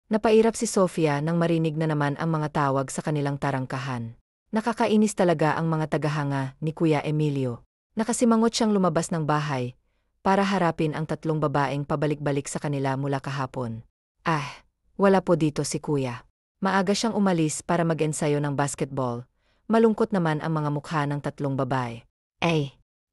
Napairap si Sofia nang marinig na naman ang mga tawag sa kanilang tarangkahan. Nakakainis talaga ang mga tagahanga ni Kuya Emilio. Nakasimangot siyang lumabas ng bahay para harapin ang tatlong babaeng pabalik-balik sa kanila mula kahapon. Wala po dito si Kuya. Maaga siyang umalis para mag-ensayo ng basketball. Malungkot naman ang mga mukha ng tatlong babae.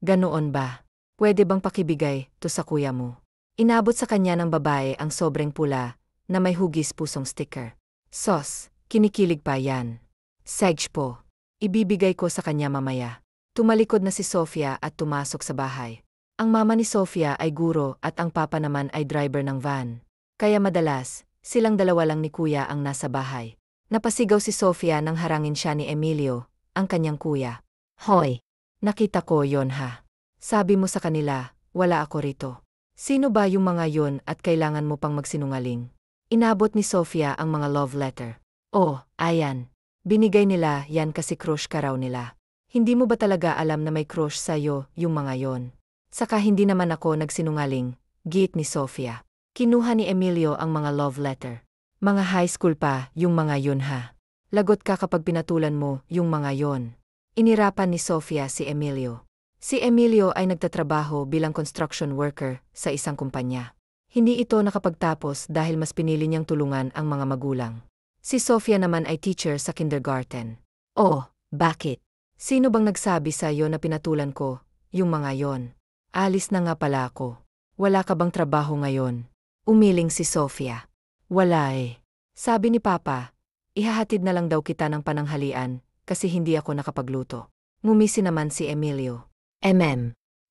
Ganoon ba? Pwede bang pakibigay to sa kuya mo? Inabot sa kanya ng babae ang sobrang pula na may hugis pusong sticker. Sos, kinikilig pa yan. Sedge po. Ibibigay ko sa kanya mamaya. Tumalikod na si Sofia at tumasok sa bahay. Ang mama ni Sofia ay guro at ang papa naman ay driver ng van. Kaya madalas, silang dalawa lang ni kuya ang nasa bahay. Napasigaw si Sofia nang harangin siya ni Emilio, ang kanyang kuya. Hoy! Nakita ko yon ha. Sabi mo sa kanila, wala ako rito. Sino ba yung mga yon at kailangan mo pang magsinungaling? Inabot ni Sofia ang mga love letter. Ayan. Binigay nila yan kasi crush ka raw nila. Hindi mo ba talaga alam na may crush sa'yo yung mga yon? Saka hindi naman ako nagsinungaling, giit ni Sofia. Kinuha ni Emilio ang mga love letter. Mga high school pa yung mga yon ha. Lagot ka kapag pinatulan mo yung mga yon. Inirapan ni Sofia si Emilio. Si Emilio ay nagtatrabaho bilang construction worker sa isang kumpanya. Hindi ito nakapagtapos dahil mas pinili niyang tulungan ang mga magulang. Si Sofia naman ay teacher sa kindergarten. Bakit? Sino bang nagsabi sa iyo na pinatulan ko yung mga yon? Alis na nga pala ako. Wala ka bang trabaho ngayon? Umiling si Sofia. Wala Sabi ni Papa, ihahatid na lang daw kita ng pananghalian kasi hindi ako nakapagluto. Ngumisi naman si Emilio.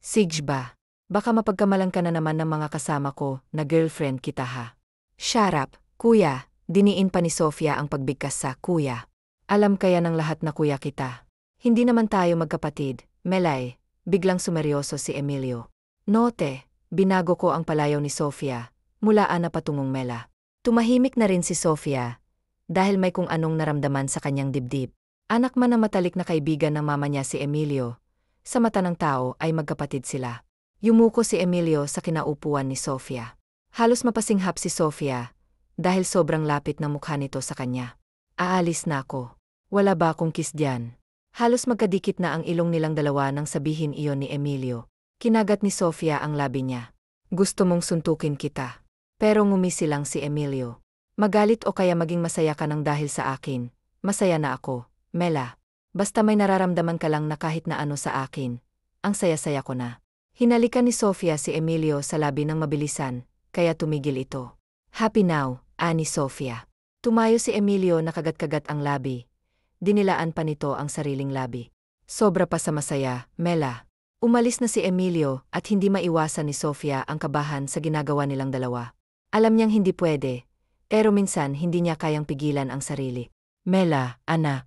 Sige ba? Baka mapagkamalan ka na naman ng mga kasama ko na girlfriend kita ha. Shut up, kuya, diniin pa ni Sofia ang pagbigkas sa kuya. Alam kaya ng lahat na kuya kita. Hindi naman tayo magkapatid, Melay, biglang sumeryoso si Emilio. Note, binago ko ang palayaw ni Sofia, mula Ana patungong Mela. Tumahimik na rin si Sofia, dahil may kung anong naramdaman sa kanyang dibdib. Anak man na matalik na kaibigan ng mama niya si Emilio, sa mata ng tao ay magkapatid sila. Yumuko si Emilio sa kinaupuan ni Sofia. Halos mapasinghap si Sofia, dahil sobrang lapit ng mukha nito sa kanya. Aalis na ako. Wala ba akong kiss diyan? Halos magkadikit na ang ilong nilang dalawa nang sabihin iyon ni Emilio. Kinagat ni Sofia ang labi niya. Gusto mong suntukin kita. Pero ngumisi lang si Emilio. Magalit o kaya maging masaya ka nang dahil sa akin. Masaya na ako, Mela. Basta may nararamdaman ka lang na kahit na ano sa akin. Ang saya-saya ko na. Hinalikan ni Sofia si Emilio sa labi ng mabilisan, kaya tumigil ito. Happy now, ani Sofia. Tumayo si Emilio na kagat-kagat ang labi. Dinilaan pa nito ang sariling labi. Sobra pa sa masaya, Mela. Umalis na si Emilio at hindi maiwasan ni Sofia ang kabahan sa ginagawa nilang dalawa. Alam niyang hindi pwede, pero minsan hindi niya kayang pigilan ang sarili. Mela, Ana.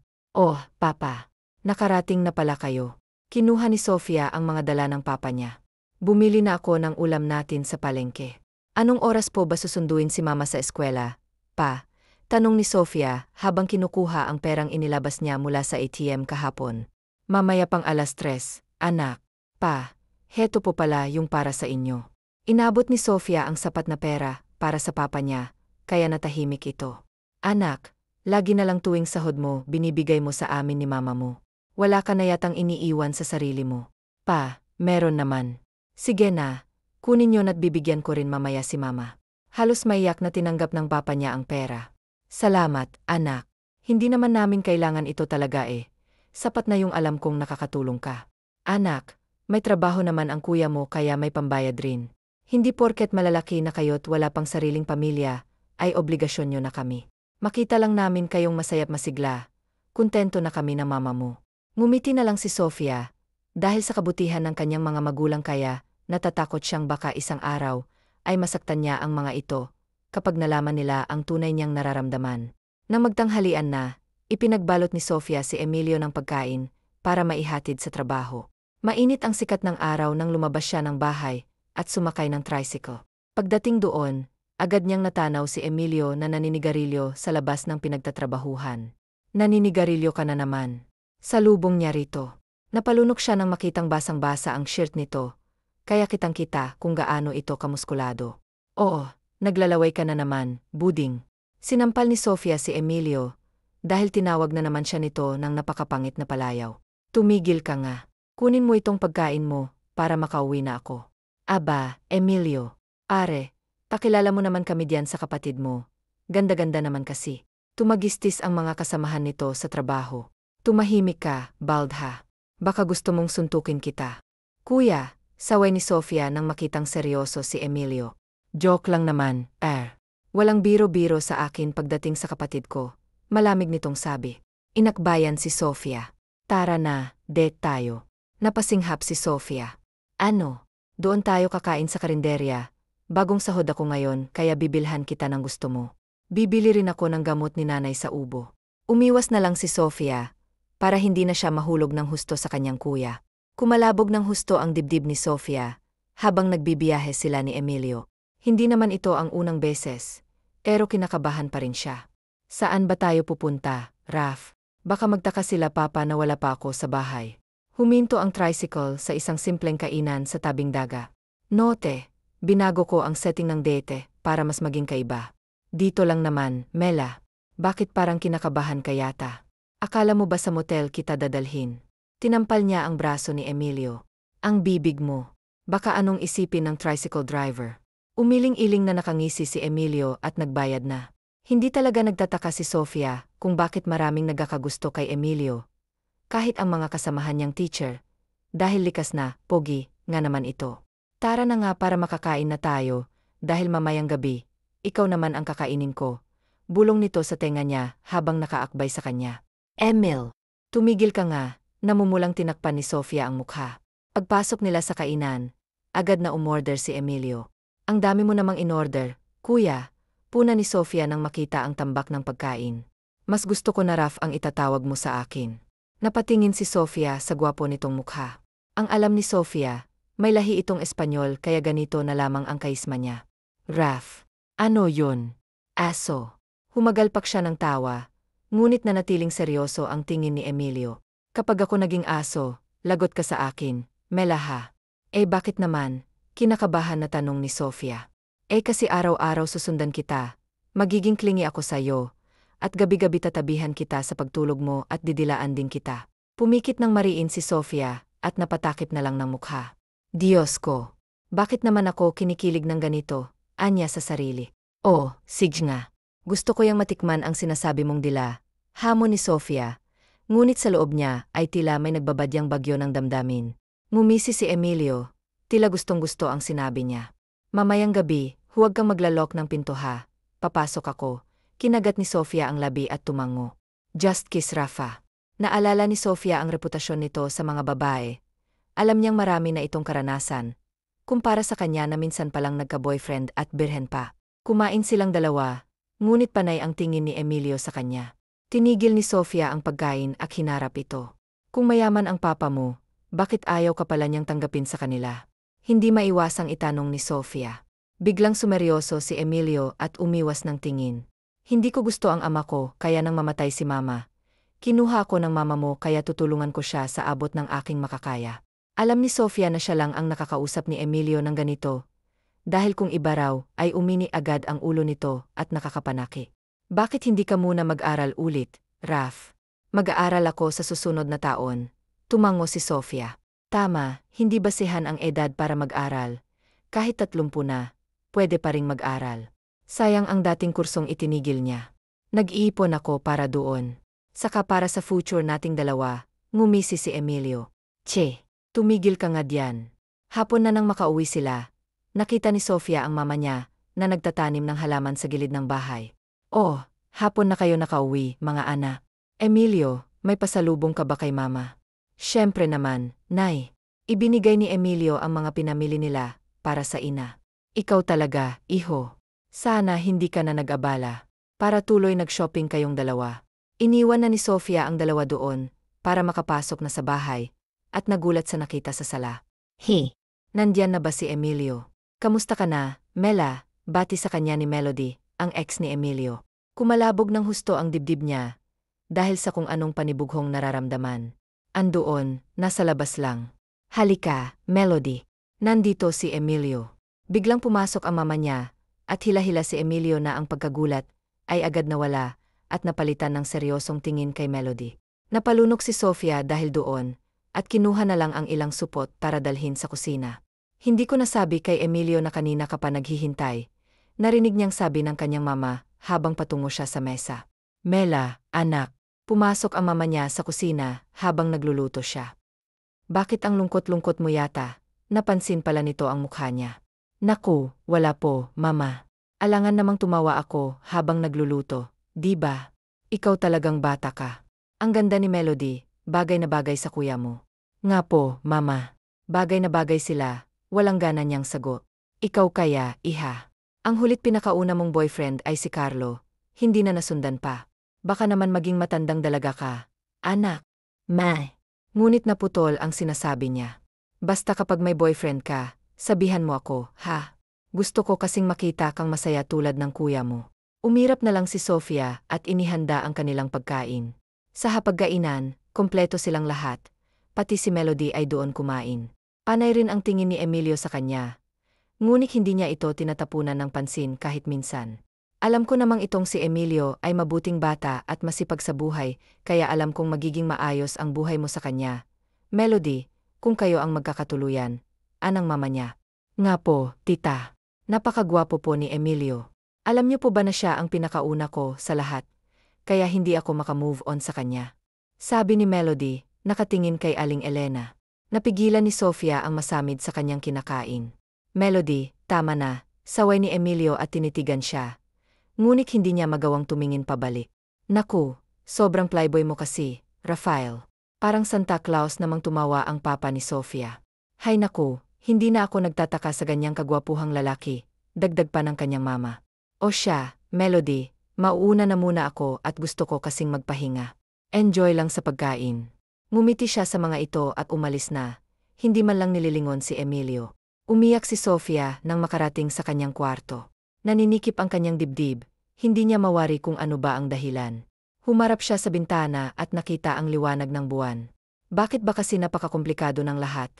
Papa. Nakarating na pala kayo. Kinuha ni Sofia ang mga dala ng papa niya. Bumili na ako ng ulam natin sa palengke. Anong oras po ba susunduin si mama sa eskwela, pa? Tanong ni Sofia habang kinukuha ang perang inilabas niya mula sa ATM kahapon. Mamaya pang 3:00, anak. Pa, heto po pala yung para sa inyo. Inabot ni Sofia ang sapat na pera para sa papa niya, kaya natahimik ito. Anak, lagi na lang tuwing sahod mo binibigay mo sa amin ni mama mo. Wala ka na yatang iniiwan sa sarili mo. Pa, meron naman. Sige na, kunin niyo na't bibigyan ko rin mamaya si mama. Halos maiyak na tinanggap ng papa niya ang pera. Salamat, anak. Hindi naman namin kailangan ito talaga Sapat na yung alam kong nakakatulong ka. Anak, may trabaho naman ang kuya mo kaya may pambayad rin. Hindi porket malalaki na kayo't wala pang sariling pamilya, ay obligasyon niyo na kami. Makita lang namin kayong masaya't masigla. Kuntento na kami na mama mo. Ngumiti na lang si Sofia, dahil sa kabutihan ng kanyang mga magulang kaya, natatakot siyang baka isang araw, ay masaktan niya ang mga ito, kapag nalaman nila ang tunay niyang nararamdaman. Nang magtanghalian na, ipinagbalot ni Sofia si Emilio ng pagkain, para maihatid sa trabaho. Mainit ang sikat ng araw nang lumabas siya ng bahay, at sumakay ng tricycle. Pagdating doon, agad niyang natanaw si Emilio na naninigarilyo sa labas ng pinagtatrabahuhan. Naninigarilyo ka na naman. Salubong niya rito. Napalunok siya nang makitang basang-basa ang shirt nito, kaya kitang-kita kung gaano ito kamuskulado. Oo, naglalaway ka na naman, buding. Sinampal ni Sofia si Emilio, dahil tinawag na naman siya nito ng napakapangit na palayaw. Tumigil ka nga. Kunin mo itong pagkain mo, para makauwi na ako. Aba, Emilio. Are, pakilala mo naman kami diyan sa kapatid mo. Ganda-ganda naman kasi. Tumagistis ang mga kasamahan nito sa trabaho. Tumahimik ka, Baldha. Baka gusto mong suntukin kita. Kuya, saway ni Sofia nang makitang seryoso si Emilio. Joke lang naman, Walang biro-biro sa akin pagdating sa kapatid ko. Malamig nitong sabi. Inakbayan si Sofia. Tara na, date tayo. Napasinghap si Sofia. Ano? Doon tayo kakain sa karinderya. Bagong sahod ako ngayon kaya bibilhan kita ng gusto mo. Bibili rin ako ng gamot ni nanay sa ubo. Umiwas na lang si Sofia para hindi na siya mahulog ng husto sa kanyang kuya. Kumalabog ng husto ang dibdib ni Sofia habang nagbibiyahe sila ni Emilio. Hindi naman ito ang unang beses, pero kinakabahan pa rin siya. Saan ba tayo pupunta, Raf? Baka magtaka sila papa na wala pa ako sa bahay. Huminto ang tricycle sa isang simpleng kainan sa tabing daga. Note, binago ko ang setting ng date para mas maging kaiba. Dito lang naman, Mela. Bakit parang kinakabahan ka yata? Akala mo ba sa motel kita dadalhin? Tinampal niya ang braso ni Emilio. Ang bibig mo. Baka anong isipin ng tricycle driver? Umiling-iling na nakangisi si Emilio at nagbayad na. Hindi talaga nagtataka si Sofia kung bakit maraming nagkakagusto kay Emilio. Kahit ang mga kasamahan niyang teacher. Dahil likas na, pogi, nga naman ito. Tara na nga para makakain na tayo, dahil mamayang gabi, ikaw naman ang kakainin ko. Bulong nito sa tenga niya habang nakaakbay sa kanya. Emil, tumigil ka nga, namumulang tinakpan ni Sofia ang mukha. Pagpasok nila sa kainan, agad na umorder si Emilio. Ang dami mo namang inorder, kuya. Puna ni Sofia nang makita ang tambak ng pagkain. Mas gusto ko na Raf ang itatawag mo sa akin. Napatingin si Sofia sa gwapo nitong mukha. Ang alam ni Sofia, may lahi itong Espanyol kaya ganito na lamang ang kaisma niya. Raf. Ano yun? Aso. Humagalpak siya ng tawa, ngunit nanatiling seryoso ang tingin ni Emilio. Kapag ako naging aso, lagot ka sa akin, Melaha. Bakit naman? Kinakabahan na tanong ni Sofia. Kasi araw-araw susundan kita, magiging clingy ako sa'yo, at gabi-gabi tatabihan kita sa pagtulog mo at didilaan din kita. Pumikit ng mariin si Sofia at napatakip na lang ng mukha. Diyos ko, bakit naman ako kinikilig ng ganito? Anya sa sarili. Oh, sige nga. Gusto ko yang matikman ang sinasabi mong dila. Hamon ni Sofia, ngunit sa loob niya ay tila may nagbabadyang bagyo ng damdamin. Ngumisi si Emilio, tila gustong-gusto ang sinabi niya. Mamayang gabi, huwag kang maglalok ng pinto ha. Papasok ako. Kinagat ni Sofia ang labi at tumango. Just kiss Rafa. Naalala ni Sofia ang reputasyon nito sa mga babae. Alam niyang marami na itong karanasan. Kumpara sa kanya na minsan palang nagka-boyfriend at birhen pa. Kumain silang dalawa, ngunit panay ang tingin ni Emilio sa kanya. Tinigil ni Sofia ang pagkain at hinarap ito. Kung mayaman ang papa mo, bakit ayaw ka pala niyang tanggapin sa kanila? Hindi maiwasang itanong ni Sofia. Biglang sumeryoso si Emilio at umiwas ng tingin. Hindi ko gusto ang ama ko kaya nang mamatay si mama. Kinuha ko ng mama mo kaya tutulungan ko siya sa abot ng aking makakaya. Alam ni Sofia na siya lang ang nakakausap ni Emilio ng ganito. Dahil kung iba raw ay umini agad ang ulo nito at nakakapanaki. Bakit hindi ka muna mag-aral ulit, Raf? Mag-aaral ako sa susunod na taon. Tumango si Sofia. Tama, hindi basehan ang edad para mag-aral. Kahit 30 na, pwede pa ring mag-aral. Sayang ang dating kursong itinigil niya. Nag-iipon ako para doon. Saka para sa future nating dalawa, ngumisi si Emilio. Che, tumigil ka nga diyan. Hapon na nang makauwi sila. Nakita ni Sofia ang mama niya na nagtatanim ng halaman sa gilid ng bahay. Oh, hapon na kayo nakauwi, mga anak. Emilio, may pasalubong ka ba kay mama? Siyempre naman, Nay. Ibinigay ni Emilio ang mga pinamili nila para sa ina. Ikaw talaga, iho. Sana hindi ka na nag-abala. Para tuloy nag-shopping kayong dalawa. Iniwan na ni Sofia ang dalawa doon para makapasok na sa bahay at nagulat sa nakita sa sala. Nandyan na ba si Emilio? Kamusta ka na, Mela? Bati sa kanya ni Melody, ang ex ni Emilio. Kumalabog ng husto ang dibdib niya dahil sa kung anong panibughong nararamdaman. Andoon, nasa labas lang. Halika, Melody. Nandito si Emilio. Biglang pumasok ang mama niya at hila-hila si Emilio na ang pagkagulat ay agad nawala at napalitan ng seryosong tingin kay Melody. Napalunok si Sofia dahil doon at kinuha na lang ang ilang supot para dalhin sa kusina. Hindi ko nasabi kay Emilio na kanina ka pa naghihintay. Narinig niyang sabi ng kanyang mama habang patungo siya sa mesa. Mela, anak. Pumasok ang mama niya sa kusina habang nagluluto siya. Bakit ang lungkot-lungkot mo yata? Napansin pala nito ang mukha niya. Naku, wala po, mama. Alangan namang tumawa ako habang nagluluto, di ba? Ikaw talagang bata ka. Ang ganda ni Melody, bagay na bagay sa kuya mo. Nga po, mama. Bagay na bagay sila, walang gana niyang sagot. Ikaw kaya, iha. Ang hulit pinakauna mong boyfriend ay si Carlo, hindi na nasundan pa. Baka naman maging matandang dalaga ka. Anak. May. Ngunit naputol ang sinasabi niya. Basta kapag may boyfriend ka, sabihan mo ako, ha? Gusto ko kasing makita kang masaya tulad ng kuya mo. Umirap na lang si Sofia at inihanda ang kanilang pagkain. Sa hapagkainan, kompleto silang lahat. Pati si Melody ay doon kumain. Panay rin ang tingin ni Emilio sa kanya. Ngunit hindi niya ito tinatapunan ng pansin kahit minsan. Alam ko namang itong si Emilio ay mabuting bata at masipag sa buhay, kaya alam kong magiging maayos ang buhay mo sa kanya. Melody, kung kayo ang magkakatuluyan, anang mama niya. Nga po, tita. Napakagwapo po ni Emilio. Alam niyo po ba na siya ang pinakauna ko sa lahat? Kaya hindi ako makamove on sa kanya. Sabi ni Melody, nakatingin kay Aling Elena. Napigilan ni Sofia ang masamid sa kanyang kinakain. Melody, tama na, saway ni Emilio at tinitigan siya. Ngunit hindi niya magawang tumingin pabalik. Naku, sobrang playboy mo kasi, Rafael. Parang Santa Claus namang tumawa ang papa ni Sofia. Hay naku, hindi na ako nagtataka sa ganyang kagwapuhang lalaki, dagdag pa ng kanyang mama. O siya, Melody, mauuna na muna ako at gusto ko kasing magpahinga. Enjoy lang sa pagkain. Ngumiti siya sa mga ito at umalis na. Hindi man lang nililingon si Emilio. Umiyak si Sofia nang makarating sa kanyang kwarto. Naninikip ang kanyang dibdib, hindi niya mawari kung ano ba ang dahilan. Humarap siya sa bintana at nakita ang liwanag ng buwan. Bakit ba kasi napakakomplikado ng lahat?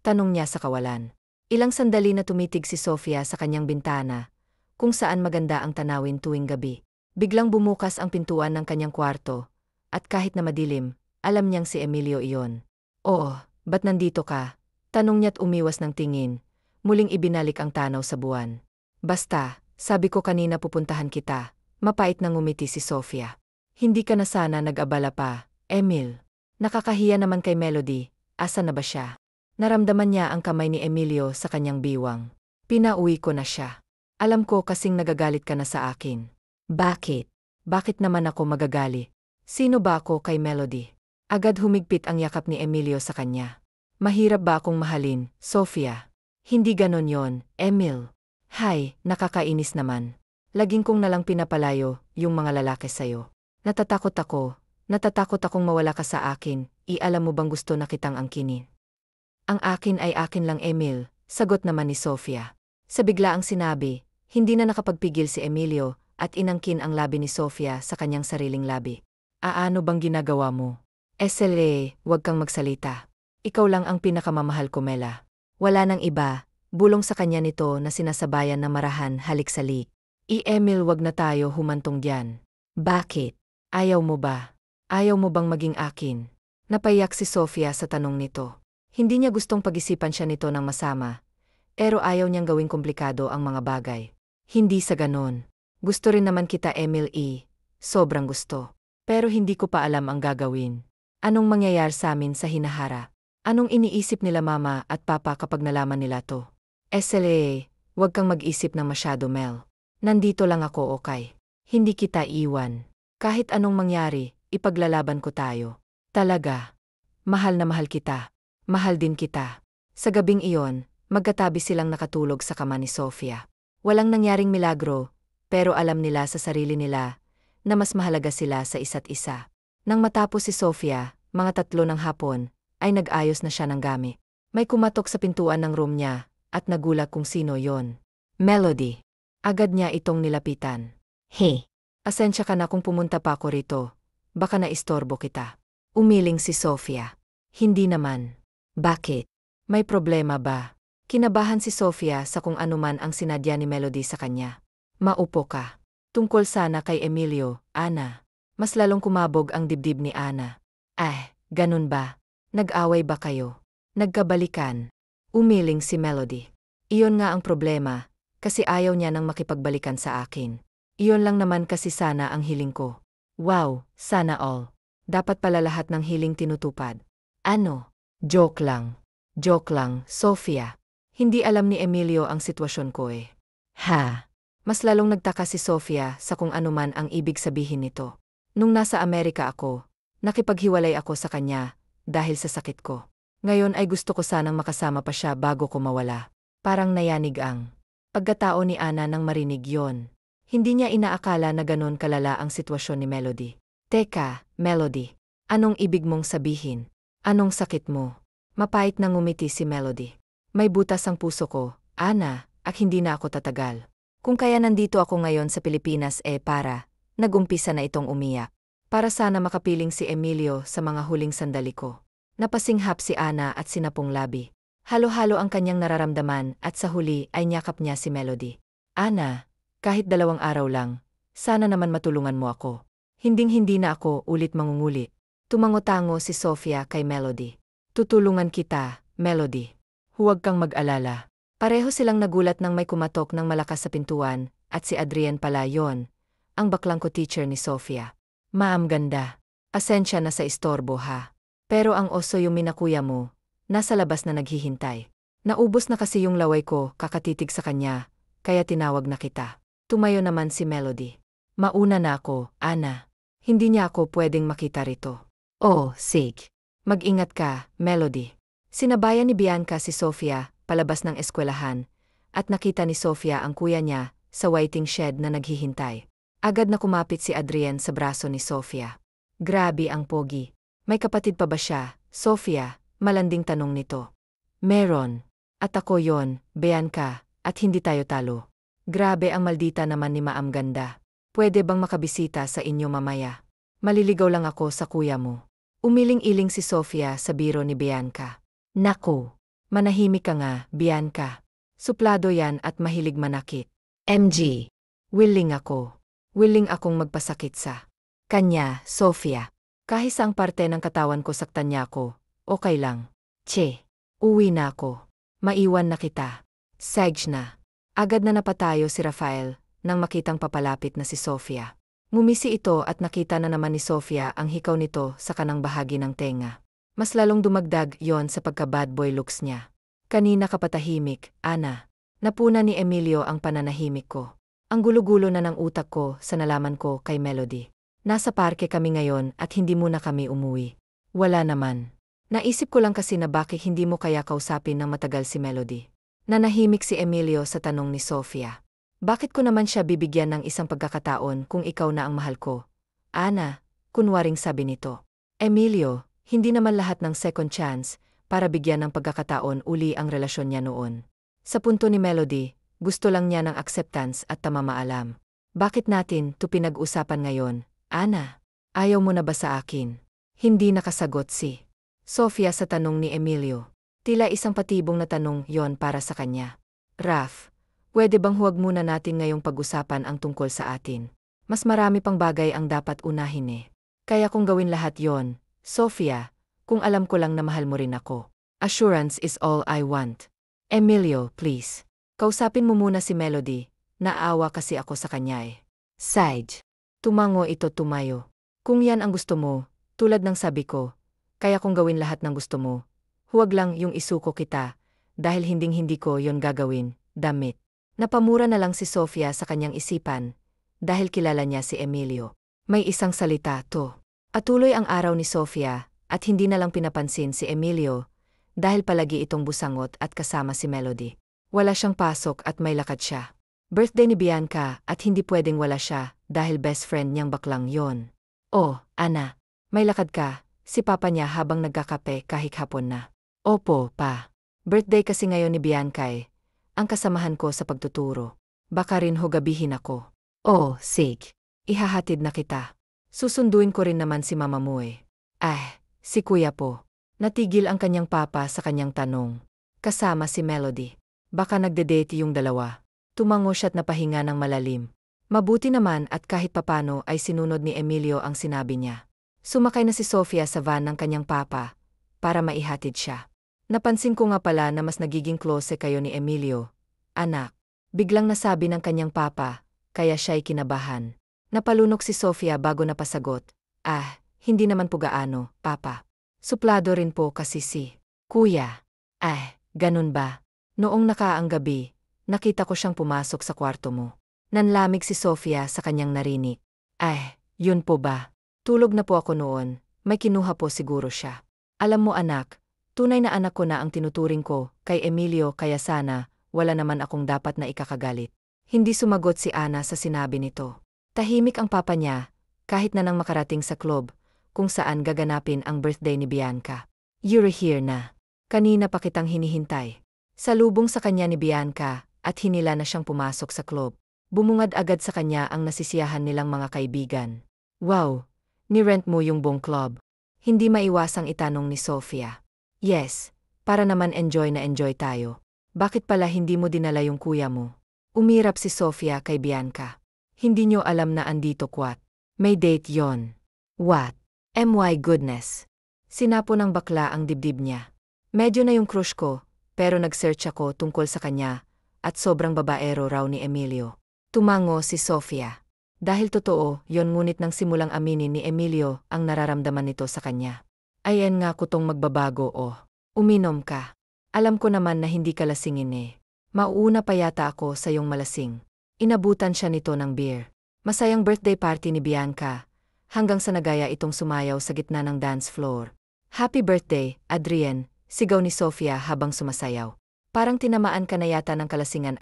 Tanong niya sa kawalan. Ilang sandali na tumitig si Sofia sa kanyang bintana, kung saan maganda ang tanawin tuwing gabi. Biglang bumukas ang pintuan ng kanyang kwarto, at kahit na madilim, alam niyang si Emilio iyon. Oo, ba't nandito ka? Tanong niya't umiwas ng tingin, muling ibinalik ang tanaw sa buwan. Basta, sabi ko kanina pupuntahan kita, mapait na ngumiti si Sofia. Hindi ka na sana nag-abala pa, Emil. Nakakahiya naman kay Melody, asa na ba siya? Naramdaman niya ang kamay ni Emilio sa kanyang biwang. Pinauwi ko na siya. Alam ko kasing nagagalit ka na sa akin. Bakit? Bakit naman ako magagalit? Sino ba ako kay Melody? Agad humigpit ang yakap ni Emilio sa kanya. Mahirap ba akong mahalin, Sofia? Hindi ganon yon, Emil. Hay, nakakainis naman. Laging kong nalang pinapalayo yung mga lalaki sa'yo. Natatakot akong mawala ka sa akin, alam mo bang gusto na kitang angkinin? Ang akin ay akin lang Emil, sagot naman ni Sofia. Sa biglaang sinabi, hindi na nakapagpigil si Emilio at inangkin ang labi ni Sofia sa kanyang sariling labi. Ano bang ginagawa mo? SLA, wag kang magsalita. Ikaw lang ang pinakamamahal ko, Mela. Wala nang iba. Bulong sa kanya nito na sinasabayan na marahan halik-salik. Emil, wag na tayo humantong diyan. Bakit? Ayaw mo ba? Ayaw mo bang maging akin? Napayak si Sofia sa tanong nito. Hindi niya gustong pag-isipan siya nito ng masama, pero ayaw niyang gawing komplikado ang mga bagay. Hindi sa ganon. Gusto rin naman kita Emil sobrang gusto. Pero hindi ko pa alam ang gagawin. Anong mangyayari sa amin sa hinahara? Anong iniisip nila mama at papa kapag nalaman nila to? SLA, wag kang mag-isip ng masyado, Mel. Nandito lang ako, okay? Hindi kita iwan. Kahit anong mangyari, ipaglalaban ko tayo. Talaga. Mahal na mahal kita. Mahal din kita. Sa gabing iyon, magkatabi silang nakatulog sa kama ni Sofia. Walang nangyaring milagro, pero alam nila sa sarili nila na mas mahalaga sila sa isa't isa. Nang matapos si Sofia, mga 3 ng hapon, ay nag-ayos na siya ng gamit. May kumatok sa pintuan ng room niya, at nagulat kung sino yon. Melody. Agad niya itong nilapitan. Hey, asensya ka na kung pumunta pa ako rito. Baka naistorbo kita. Umiling si Sofia. Hindi naman. Bakit? May problema ba? Kinabahan si Sofia sa kung anuman ang sinadya ni Melody sa kanya. Maupo ka. Tungkol sana kay Emilio, Ana. Mas lalong kumabog ang dibdib ni Ana. Ganun ba? Nag-away ba kayo? Nagkabalikan? Umiling si Melody. Iyon nga ang problema, kasi ayaw niya nang makipagbalikan sa akin. Iyon lang naman kasi sana ang hiling ko. Wow, sana all. Dapat pala lahat ng hiling tinutupad. Ano? Joke lang. Joke lang, Sofia. Hindi alam ni Emilio ang sitwasyon ko eh. Ha? Mas lalong nagtaka si Sofia sa kung ano man ang ibig sabihin nito. Nung nasa Amerika ako, nakipaghiwalay ako sa kanya dahil sa sakit ko. Ngayon ay gusto ko sanang makasama pa siya bago ko mawala. Parang nayanig ang pagkatao ni Ana nang marinig yon. Hindi niya inaakala na ganon kalala ang sitwasyon ni Melody. Teka, Melody. Anong ibig mong sabihin? Anong sakit mo? Mapait na ngumiti si Melody. May butas ang puso ko, Ana, at hindi na ako tatagal. Kung kaya nandito ako ngayon sa Pilipinas nag-umpisa na itong umiyak. Para sana makapiling si Emilio sa mga huling sandali ko. Napasinghap si Ana at sinapong labi. Halo-halo ang kanyang nararamdaman at sa huli ay niyakap niya si Melody. Ana, kahit 2 araw lang, sana naman matulungan mo ako. Hinding-hindi na ako ulit mangungulit. Tumango-tango si Sofia kay Melody. Tutulungan kita, Melody. Huwag kang mag-alala. Pareho silang nagulat nang may kumatok ng malakas sa pintuan, at si Adrian pala yon, ang baklang ko-teacher ni Sofia. Ma'am ganda. Pasensya na sa istorbo ha. Pero ang oso yung minakuya mo, nasa labas na naghihintay. Naubos na kasi yung laway ko kakatitig sa kanya, kaya tinawag na kita. Tumayo naman si Melody. Mauna na ako, Ana. Hindi niya ako pwedeng makita rito. Oh, sig. Mag-ingat ka, Melody. Sinabayan ni Bianca si Sofia, palabas ng eskwelahan, at nakita ni Sofia ang kuya niya sa waiting shed na naghihintay. Agad na kumapit si Adrian sa braso ni Sofia. Grabe ang pogi. May kapatid pa ba siya, Sofia? Malanding tanong nito. Meron. At ako yon, Bianca, at hindi tayo talo. Grabe ang maldita naman ni Maam Ganda. Pwede bang makabisita sa inyo mamaya? Maliligaw lang ako sa kuya mo. Umiling-iling si Sofia sa biro ni Bianca. Naku, manahimik ka nga, Bianca. Suplado yan at mahilig manakit. MG. Willing ako. Willing akong magpasakit sa kanya, Sofia. Kahit saang parte ng katawan ko saktan niya ako, okay lang. Che, uwi na ako. Maiwan na kita. Sage na. Agad na napatayo si Rafael nang makitang papalapit na si Sofia. Ngumisi ito at nakita na naman ni Sofia ang hikaw nito sa kanang bahagi ng tenga. Mas lalong dumagdag yon sa pagka-bad boy looks niya. Kanina kapatahimik, Ana. Napuna ni Emilio ang pananahimik ko. Ang gulo-gulo na ng utak ko sa nalaman ko kay Melody. Nasa parke kami ngayon at hindi muna kami umuwi. Wala naman. Naisip ko lang kasi na bakit hindi mo kaya kausapin ng matagal si Melody. Nanahimik si Emilio sa tanong ni Sofia. Bakit ko naman siya bibigyan ng isang pagkakataon kung ikaw na ang mahal ko? Ana, kunwaring sabi nito. Emilio, hindi naman lahat ng second chance para bigyan ng pagkakataon uli ang relasyon niya noon. Sa punto ni Melody, gusto lang niya ng acceptance at tamamaalam. Bakit natin to pinag-usapan ngayon, Ana? Ayaw mo na ba sa akin? Hindi nakasagot si Sofia sa tanong ni Emilio. Tila isang patibong na tanong yon para sa kanya. Raf, pwede bang huwag muna natin ngayong pag-usapan ang tungkol sa atin? Mas marami pang bagay ang dapat unahin eh. Kaya kung gawin lahat yon, Sofia, kung alam ko lang na mahal mo rin ako. Assurance is all I want. Emilio, please. Kausapin mo muna si Melody, naawa kasi ako sa kanya eh. Sage. Tumango ito tumayo. Kung yan ang gusto mo, tulad ng sabi ko, kaya kung gawin lahat ng gusto mo, huwag lang yung isuko kita, dahil hinding-hindi ko yon gagawin, damit. Napamura na lang si Sofia sa kanyang isipan, dahil kilala niya si Emilio. May isang salita to. Patuloy ang araw ni Sofia, at hindi na lang pinapansin si Emilio, dahil palagi itong busangot at kasama si Melody. Wala siyang pasok at may lakad siya. Birthday ni Bianca at hindi pwedeng wala siya, dahil best friend niyang baklang yon. Oh, Ana, may lakad ka, si Papa niya habang nagkakape kahit hapon na. Opo, pa. Birthday kasi ngayon ni Bianca eh. Ang kasamahan ko sa pagtuturo. Baka rin ho gabihin ako. Oh, sig. Ihahatid na kita. Susunduin ko rin naman si mama mo eh. Si kuya po. Natigil ang kanyang papa sa kanyang tanong. Kasama si Melody. Baka nagde-date yung dalawa. Tumango siya't napahinga ng malalim. Mabuti naman at kahit papano ay sinunod ni Emilio ang sinabi niya. Sumakay na si Sofia sa van ng kanyang papa, para maihatid siya. Napansin ko nga pala na mas nagiging close kayo ni Emilio, anak. Biglang nasabi ng kanyang papa, kaya siya'y kinabahan. Napalunok si Sofia bago napasagot. Hindi naman po gaano, papa. Suplado rin po kasi si Kuya. Ganun ba? Noong nakaang gabi, nakita ko siyang pumasok sa kwarto mo. Nanlamig si Sofia sa kanyang narinig. Yun po ba? Tulog na po ako noon, may kinuha po siguro siya. Alam mo anak, tunay na anak ko na ang tinuturing ko kay Emilio kaya sana, wala naman akong dapat na ikakagalit. Hindi sumagot si Ana sa sinabi nito. Tahimik ang papa niya, kahit na nang makarating sa club, kung saan gaganapin ang birthday ni Bianca. You're here na. Kanina pa kitang hinihintay. Salubong sa kanya ni Bianca at hinila na siyang pumasok sa club. Bumungad agad sa kanya ang nasisiyahan nilang mga kaibigan. Wow! Ni-rent mo yung buong club. Hindi maiwasang itanong ni Sofia. Yes, para naman enjoy na enjoy tayo. Bakit pala hindi mo dinala yung kuya mo? Umirap si Sofia kay Bianca. Hindi nyo alam na andito kwat. May date yon. What? My goodness. Sinapo ng bakla ang dibdib niya. Medyo na yung crush ko, pero nag-search ako tungkol sa kanya, at sobrang babaero raw ni Emilio. Tumango si Sofia. Dahil totoo, yon ngunit nang simulang aminin ni Emilio ang nararamdaman nito sa kanya. Ayan nga kutong magbabago Uminom ka. Alam ko naman na hindi ka lasingin Mauuna pa yata ako sa iyong malasing. Inabutan siya nito ng beer. Masayang birthday party ni Bianca, hanggang sa nagaya itong sumayaw sa gitna ng dance floor. Happy birthday, Adrian, sigaw ni Sofia habang sumasayaw. Parang tinamaan ka na yata ng kalasingan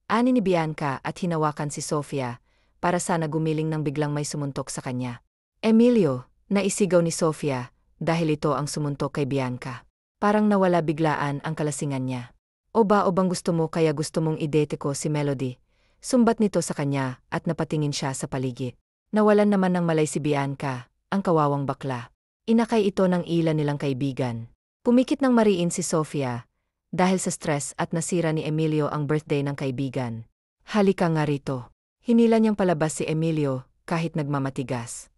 ani ni Bianca at hinawakan si Sofia, para sana gumiling nang biglang may sumuntok sa kanya. Emilio, naisigaw ni Sofia, dahil ito ang sumuntok kay Bianca. Parang nawala biglaan ang kalasingan niya. O bang gusto mo kaya gusto mong idete ko si Melody? Sumbat nito sa kanya at napatingin siya sa paligid. Nawalan naman ng malay si Bianca, ang kawawang bakla. Inakay ito ng ilan nilang kaibigan. Pumikit ng mariin si Sofia, dahil sa stress at nasira ni Emilio ang birthday ng kaibigan. Halika nga rito. Hinila niyang palabas si Emilio, kahit nagmamatigas.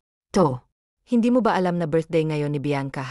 Hindi mo ba alam na birthday ngayon ni Bianca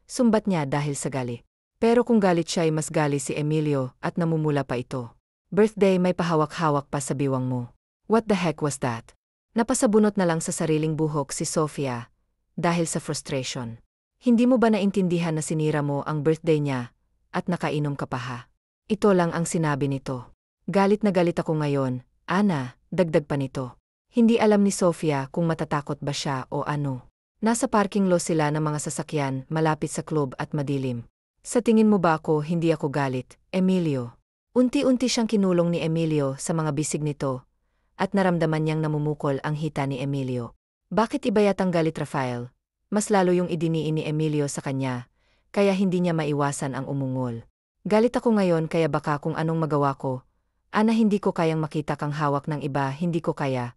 Sumbat niya dahil sa gali. Pero kung galit siya ay mas gali si Emilio at namumula pa ito. Birthday may pahawak-hawak pa sa biwang mo. What the heck was that? Napasabunot na lang sa sariling buhok si Sofia, dahil sa frustration. Hindi mo ba naintindihan na sinira mo ang birthday niya, at nakainom ka pa Ito lang ang sinabi nito. Galit na galit ako ngayon, Ana, dagdag pa nito. Hindi alam ni Sofia kung matatakot ba siya o ano. Nasa parking lot sila ng mga sasakyan malapit sa club at madilim. Sa tingin mo ba hindi ako galit, Emilio? Unti-unti siyang kinulong ni Emilio sa mga bisig nito, at naramdaman niyang namumukol ang hita ni Emilio. Bakit iba yatang galit Rafael? Mas lalo yung idiniin ni Emilio sa kanya, kaya hindi niya maiwasan ang umungol. Galit ako ngayon kaya baka kung anong magawa ko. Ana hindi ko kayang makita kang hawak ng iba, hindi ko kaya.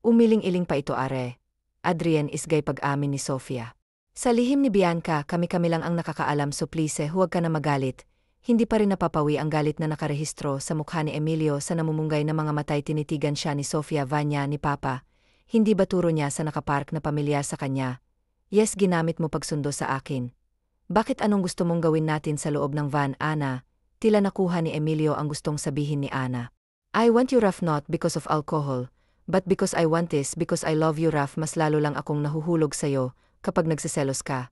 Umiling-iling pa ito Adrian isgay pag-amin ni Sofia. Sa lihim ni Bianca kami-kami lang ang nakakaalam so please huwag ka na magalit. Hindi pa rin napapawi ang galit na nakarehistro sa mukha ni Emilio sa namumunggay na mga matay tinitigan siya ni Sofia Vanya ni Papa. Hindi ba turo niya sa nakapark na pamilyar sa kanya? Yes ginamit mo pagsundo sa akin. Bakit anong gusto mong gawin natin sa loob ng van Ana? Tila nakuha ni Emilio ang gustong sabihin ni Ana. I want you Raf not because of alcohol, but because I want this because I love you Raf mas lalo lang akong nahuhulog sa'yo kapag nagsiselos ka.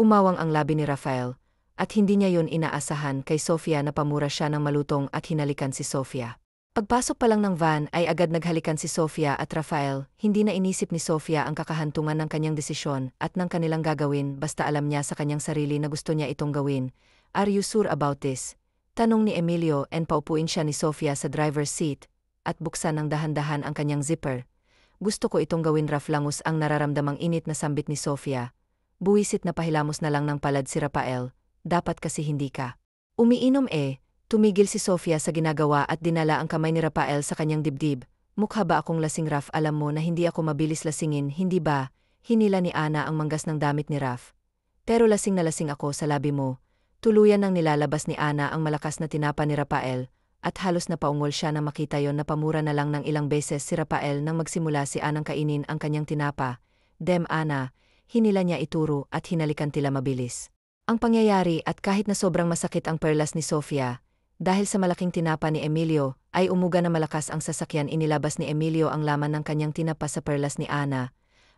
Umawang ang labi ni Rafael, at hindi niya yon inaasahan kay Sofia na pamura siya ng malutong at hinalikan si Sofia. Pagpasok pa lang ng van ay agad naghalikan si Sofia at Rafael, hindi na inisip ni Sofia ang kakahantungan ng kanyang desisyon at ng kanilang gagawin basta alam niya sa kanyang sarili na gusto niya itong gawin. Are you sure about this? Tanong ni Emilio and paupuin siya ni Sofia sa driver's seat at buksan ng dahan-dahan ang kanyang zipper. Gusto ko itong gawin Raf langus ang nararamdamang init na sambit ni Sofia. Buwisit na pahilamos na lang ng palad si Rafael, dapat kasi hindi ka. Umiinom tumigil si Sofia sa ginagawa at dinala ang kamay ni Rafael sa kanyang dibdib. Mukha ba akong lasing Raf alam mo na hindi ako mabilis lasingin hindi ba? Hinila ni Ana ang manggas ng damit ni Raf. Pero lasing na lasing ako sa labi mo. Tuluyan nang nilalabas ni Ana ang malakas na tinapa ni Rafael, at halos napaungol siya na makita yon na pamura na lang ng ilang beses si Rafael nang magsimula si Anang kainin ang kanyang tinapa. Ana, hinila niya ituro at hinalikan tila mabilis. Ang pangyayari at kahit na sobrang masakit ang perlas ni Sofia, dahil sa malaking tinapa ni Emilio, ay umuga na malakas ang sasakyan. Inilabas ni Emilio ang laman ng kanyang tinapa sa perlas ni Ana.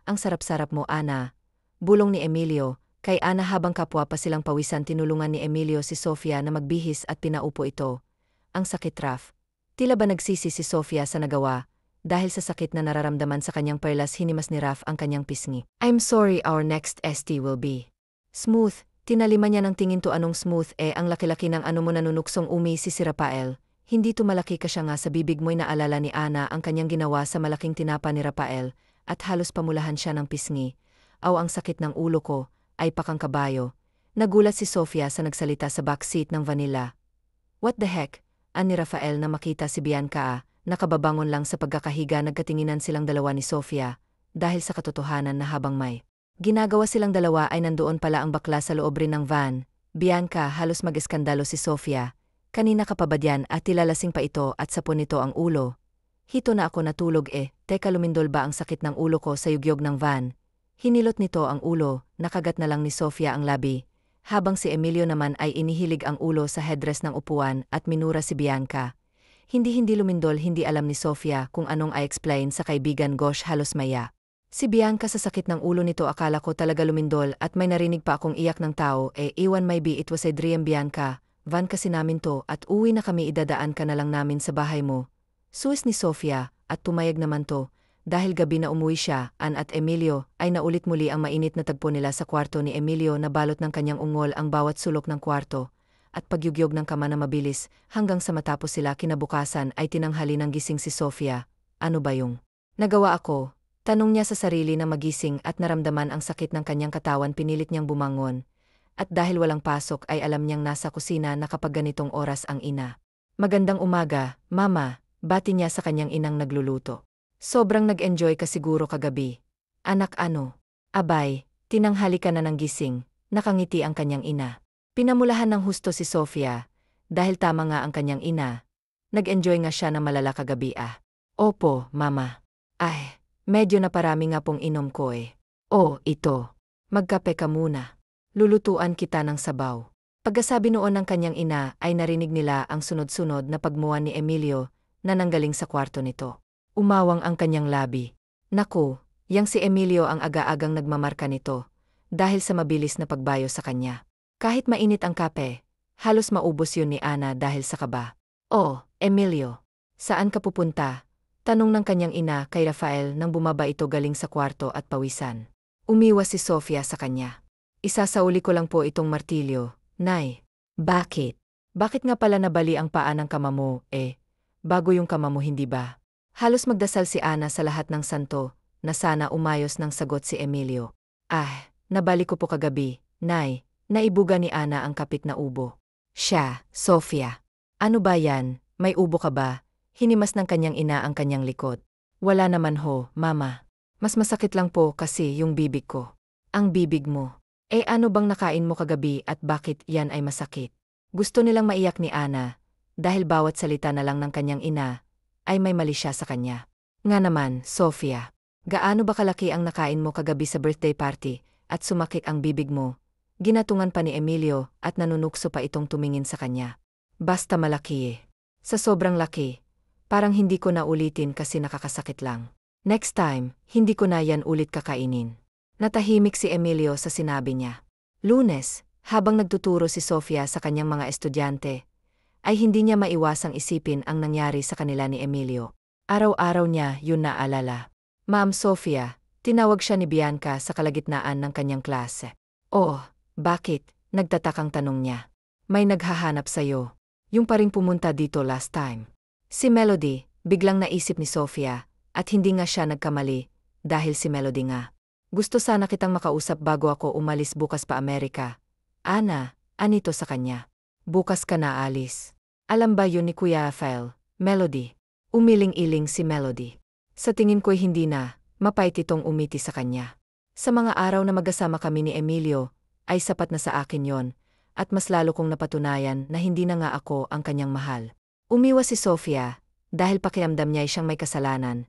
Ang sarap-sarap mo, Ana. Bulong ni Emilio, kay Ana habang kapwa pa silang pawisan. Tinulungan ni Emilio si Sofia na magbihis at pinaupo ito. Ang sakit, Raf. Tila ba nagsisi si Sofia sa nagawa? Dahil sa sakit na nararamdaman sa kanyang perlas, hinimas ni Raf ang kanyang pisngi. I'm sorry, our next ST will be smooth. Tinalima niya ng tingin. To anong smooth? Ang laki-laki ng ano mo. Nanunuksong umisi si Rafael. Hindi tumalaki ka siya nga sa bibig mo'y naalala ni Ana ang kanyang ginawa sa malaking tinapa ni Rafael at halos pamulahan siya ng pisngi. Aw, ang sakit ng ulo ko, ay pakang kabayo. Nagulat si Sofia sa nagsalita sa backseat ng Vanilla. What the heck? Ani Rafael na makita si Bianca. Nakababangon lang sa pagkakahiga. Nagkatinginan silang dalawa ni Sofia dahil sa katotohanan na habang may ginagawa silang dalawa ay nandoon pala ang bakla sa loob rin ng van. Bianca, halos mag-eskandalo si Sofia. Kanina ka pa ba diyan at tilalasing pa ito at sapon nito ang ulo? Hito na ako natulog. Teka, lumindol ba ang sakit ng ulo ko sa yugyog ng van? Hinilot nito ang ulo, nakagat na lang ni Sofia ang labi. Habang si Emilio naman ay inihilig ang ulo sa headrest ng upuan at minura si Bianca. Hindi lumindol. Hindi alam ni Sofia kung anong i-explain sa kaibigan. Gosh, halos maya si Bianca sa sakit ng ulo nito. Akala ko talaga lumindol at may narinig pa akong iyak ng tao. Iwan, maybe it was a dream. Bianca, van kasi namin to at uwi na kami. Idadaan ka na lang namin sa bahay mo. Suis ni Sofia at pumayag naman to. Dahil gabi na umuwi siya, Ann at Emilio, ay naulit muli ang mainit na tagpo nila sa kwarto ni Emilio na balot ng kanyang ungol ang bawat sulok ng kwarto. At pagyugyog ng kama na mabilis, hanggang sa matapos sila. Kinabukasan ay tinanghali ng gising si Sofia. Ano ba yung nagawa ako? Tanong niya sa sarili na magising at naramdaman ang sakit ng kanyang katawan. Pinilit niyang bumangon. At dahil walang pasok ay alam niyang nasa kusina na kapag ganitong oras ang ina. Magandang umaga, Mama, bati niya sa kanyang inang nagluluto. Sobrang nag-enjoy ka siguro kagabi. Anak, ano? Abay, tinanghali ka na ng gising. Nakangiti ang kanyang ina. Pinamulahan ng husto si Sofia. Dahil tama nga ang kanyang ina. Nag-enjoy nga siya na malala kagabi. Opo, Mama. Ay, medyo naparami nga pong inom ko. Oh, ito. Magkape ka muna. Lulutuan kita ng sabaw. Pagkasabi noon ng kanyang ina ay narinig nila ang sunod-sunod na pagmuan ni Emilio na nanggaling sa kwarto nito. Umawang ang kanyang labi. Naku, yang si Emilio ang aga-agang nagmamarka nito dahil sa mabilis na pagbayo sa kanya. Kahit mainit ang kape, halos maubos yun ni Ana dahil sa kaba. Oh, Emilio, saan ka pupunta? Tanong ng kanyang ina kay Rafael nang bumaba ito galing sa kwarto at pawisan. Umiwas si Sofia sa kanya. Isasauli ko lang po itong martilyo, Nay. Bakit? Bakit nga pala nabali ang paa ng kama mo? Bago yung kama mo, hindi ba? Halos magdasal si Ana sa lahat ng santo na sana umayos ng sagot si Emilio. Nabali ko po kagabi, Nay. Naibuga ni Ana ang kapit na ubo. Siya, Sofia. Ano ba yan? May ubo ka ba? Hinimas ng kanyang ina ang kanyang likod. Wala naman ho, Mama. Mas masakit lang po kasi yung bibig ko. Ang bibig mo. Ano bang nakain mo kagabi at bakit yan ay masakit? Gusto nilang maiyak ni Ana dahil bawat salita na lang ng kanyang ina ay may mali siya sa kanya. Nga naman, Sofia. Gaano ba kalaki ang nakain mo kagabi sa birthday party at sumakit ang bibig mo? Ginatungan pa ni Emilio at nanunukso pa itong tumingin sa kanya. Basta malaki. Sa sobrang laki. Parang hindi ko na ulitin kasi nakakasakit lang. Next time, hindi ko na yan ulit kakainin. Natahimik si Emilio sa sinabi niya. Lunes, habang nagtuturo si Sofia sa kanyang mga estudyante, ay hindi niya maiwasang isipin ang nangyari sa kanila ni Emilio. Araw-araw niya yun naalala. Ma'am Sofia, tinawag siya ni Bianca sa kalagitnaan ng kanyang klase. Oh, bakit? Nagtatakang tanong niya. May naghahanap sa'yo. Yung paring pumunta dito last time. Si Melody, biglang naisip ni Sofia, at hindi nga siya nagkamali, dahil si Melody nga. Gusto sana kitang makausap bago ako umalis bukas pa Amerika. Ana, anito sa kanya. Bukas ka na alis. Alam ba yun ni Kuya Rafael, Melody? Umiling-iling si Melody. Sa tingin ko'y hindi na, mapait itong umiti sa kanya. Sa mga araw na magkasama kami ni Emilio, ay sapat na sa akin yon, at mas lalo kong napatunayan na hindi na nga ako ang kanyang mahal. Umiwas si Sofia, dahil pakiramdam niya ay siyang may kasalanan.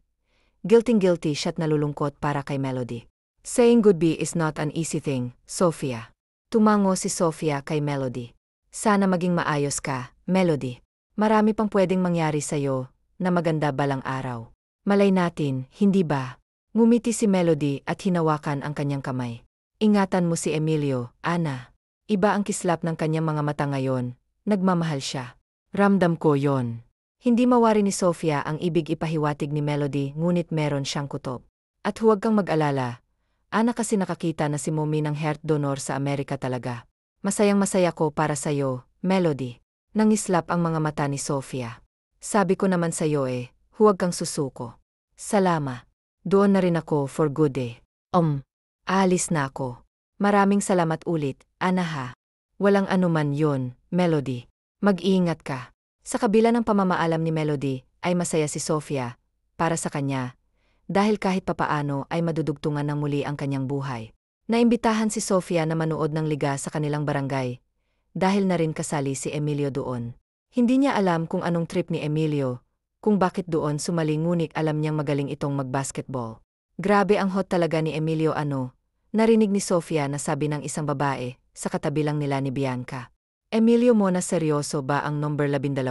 Guilty siya't nalulungkot para kay Melody. Saying goodbye is not an easy thing, Sofia. Tumango si Sofia kay Melody. Sana maging maayos ka, Melody. Marami pang pwedeng mangyari sa'yo, na maganda balang araw. Malay natin, hindi ba? Ngumiti si Melody at hinawakan ang kanyang kamay. Ingatan mo si Emilio, Ana. Iba ang kislap ng kanyang mga mata ngayon, nagmamahal siya. Ramdam ko yon. Hindi mawari ni Sofia ang ibig ipahiwatig ni Melody ngunit meron siyang kutob. At huwag kang mag-alala. Ana kasi nakakita na si Mommy ng heart donor sa Amerika talaga. Masayang-masaya ko para sa'yo, Melody. Nangislap ang mga mata ni Sofia. Sabi ko naman sa'yo huwag kang susuko. Salama. Doon na rin ako for good aalis na ako. Maraming salamat ulit, Ana ha. Walang anuman yon, Melody. Mag-iingat ka. Sa kabila ng pamamaalam ni Melody, ay masaya si Sofia, para sa kanya, dahil kahit papaano ay madudugtungan ng muli ang kanyang buhay. Naimbitahan si Sofia na manood ng liga sa kanilang barangay, dahil na rin kasali si Emilio doon. Hindi niya alam kung anong trip ni Emilio, kung bakit doon sumali ngunit alam niyang magaling itong mag-basketball. Grabe ang hot talaga ni Emilio narinig ni Sofia na sabi ng isang babae, sa katabi lang nila ni Bianca. Emilio mo na seryoso ba ang number 12?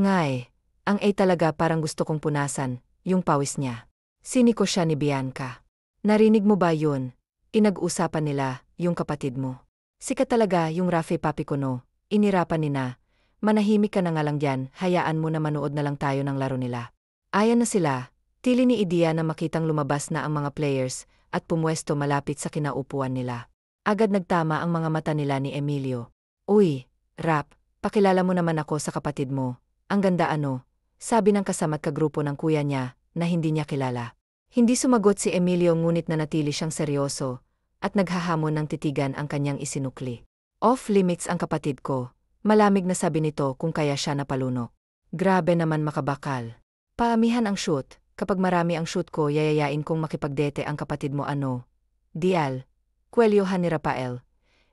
Ngay, ang A talaga parang gusto kong punasan, yung pawis niya. Siniko siya ni Bianca. Narinig mo ba yun? Inag-usapan nila, yung kapatid mo. Sikat talaga yung Rafi papi ko no, inirapan ni na. Manahimik ka na nga lang dyan, hayaan mo na manood na lang tayo ng laro nila. Ayan na sila, tili ni Idia na makitang lumabas na ang mga players at pumwesto malapit sa kinaupuan nila. Agad nagtama ang mga mata nila ni Emilio. Uy, Rap, pakilala mo naman ako sa kapatid mo. Ang ganda sabi ng kasama't kagrupo ng kuya niya na hindi niya kilala. Hindi sumagot si Emilio ngunit nanatili siyang seryoso at naghahamon ng titigan ang kanyang isinukli. Off limits ang kapatid ko, malamig na sabi nito kung kaya siya napalunok. Grabe naman makabakal. Paamihan ang shoot, kapag marami ang shoot ko yayayain kong makipagdete ang kapatid mo Dial, kwelyohan ni Rafael.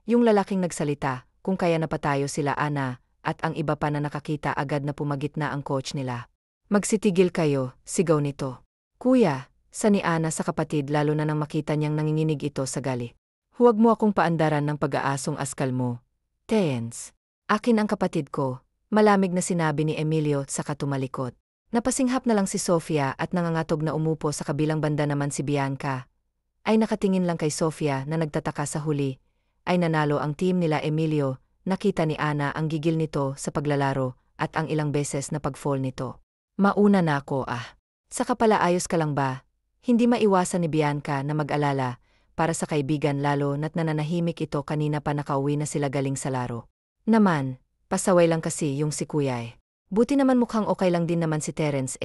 Yung lalaking nagsalita, kung kaya napatayo sila Ana, at ang iba pa na nakakita agad na pumagit na ang coach nila. Magsitigil kayo, sigaw nito. Kuya, sa ni Ana sa kapatid lalo na nang makita niyang nanginginig ito sa gali. Huwag mo akong paandaran ng pag-aasong askal mo. Tense. Akin ang kapatid ko, malamig na sinabi ni Emilio saka tumalikod. Napasinghap na lang si Sofia at nangangatog na umupo sa kabilang banda naman si Bianca. Ay nakatingin lang kay Sofia na nagtataka sa huli. Ay nanalo ang team nila Emilio, nakita ni Ana ang gigil nito sa paglalaro at ang ilang beses na pag-fall nito. Mauna na ako Saka pala ayos ka lang ba? Hindi maiwasan ni Bianca na mag-alala, para sa kaibigan lalo na't nananahimik ito kanina pa nakauwi na sila galing sa laro. Naman, pasaway lang kasi yung si kuya Buti naman mukhang okay lang din naman si Terence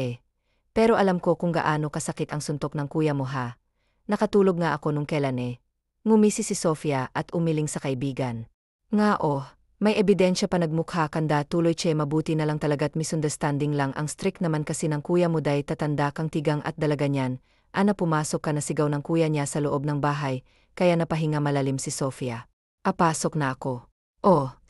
Pero alam ko kung gaano kasakit ang suntok ng kuya mo ha. Nakatulog nga ako nung kailan Ngumisi si Sofia at umiling sa kaibigan. Nga may ebidensya pa nagmukha kanda tuloy mabuti na lang talaga't misunderstanding lang ang strict naman kasi ng kuya mo day tatanda kang tigang at dalaga niyan. Ana pumasok ka na sigaw ng kuya niya sa loob ng bahay, kaya napahinga malalim si Sofia. Apasok na ako.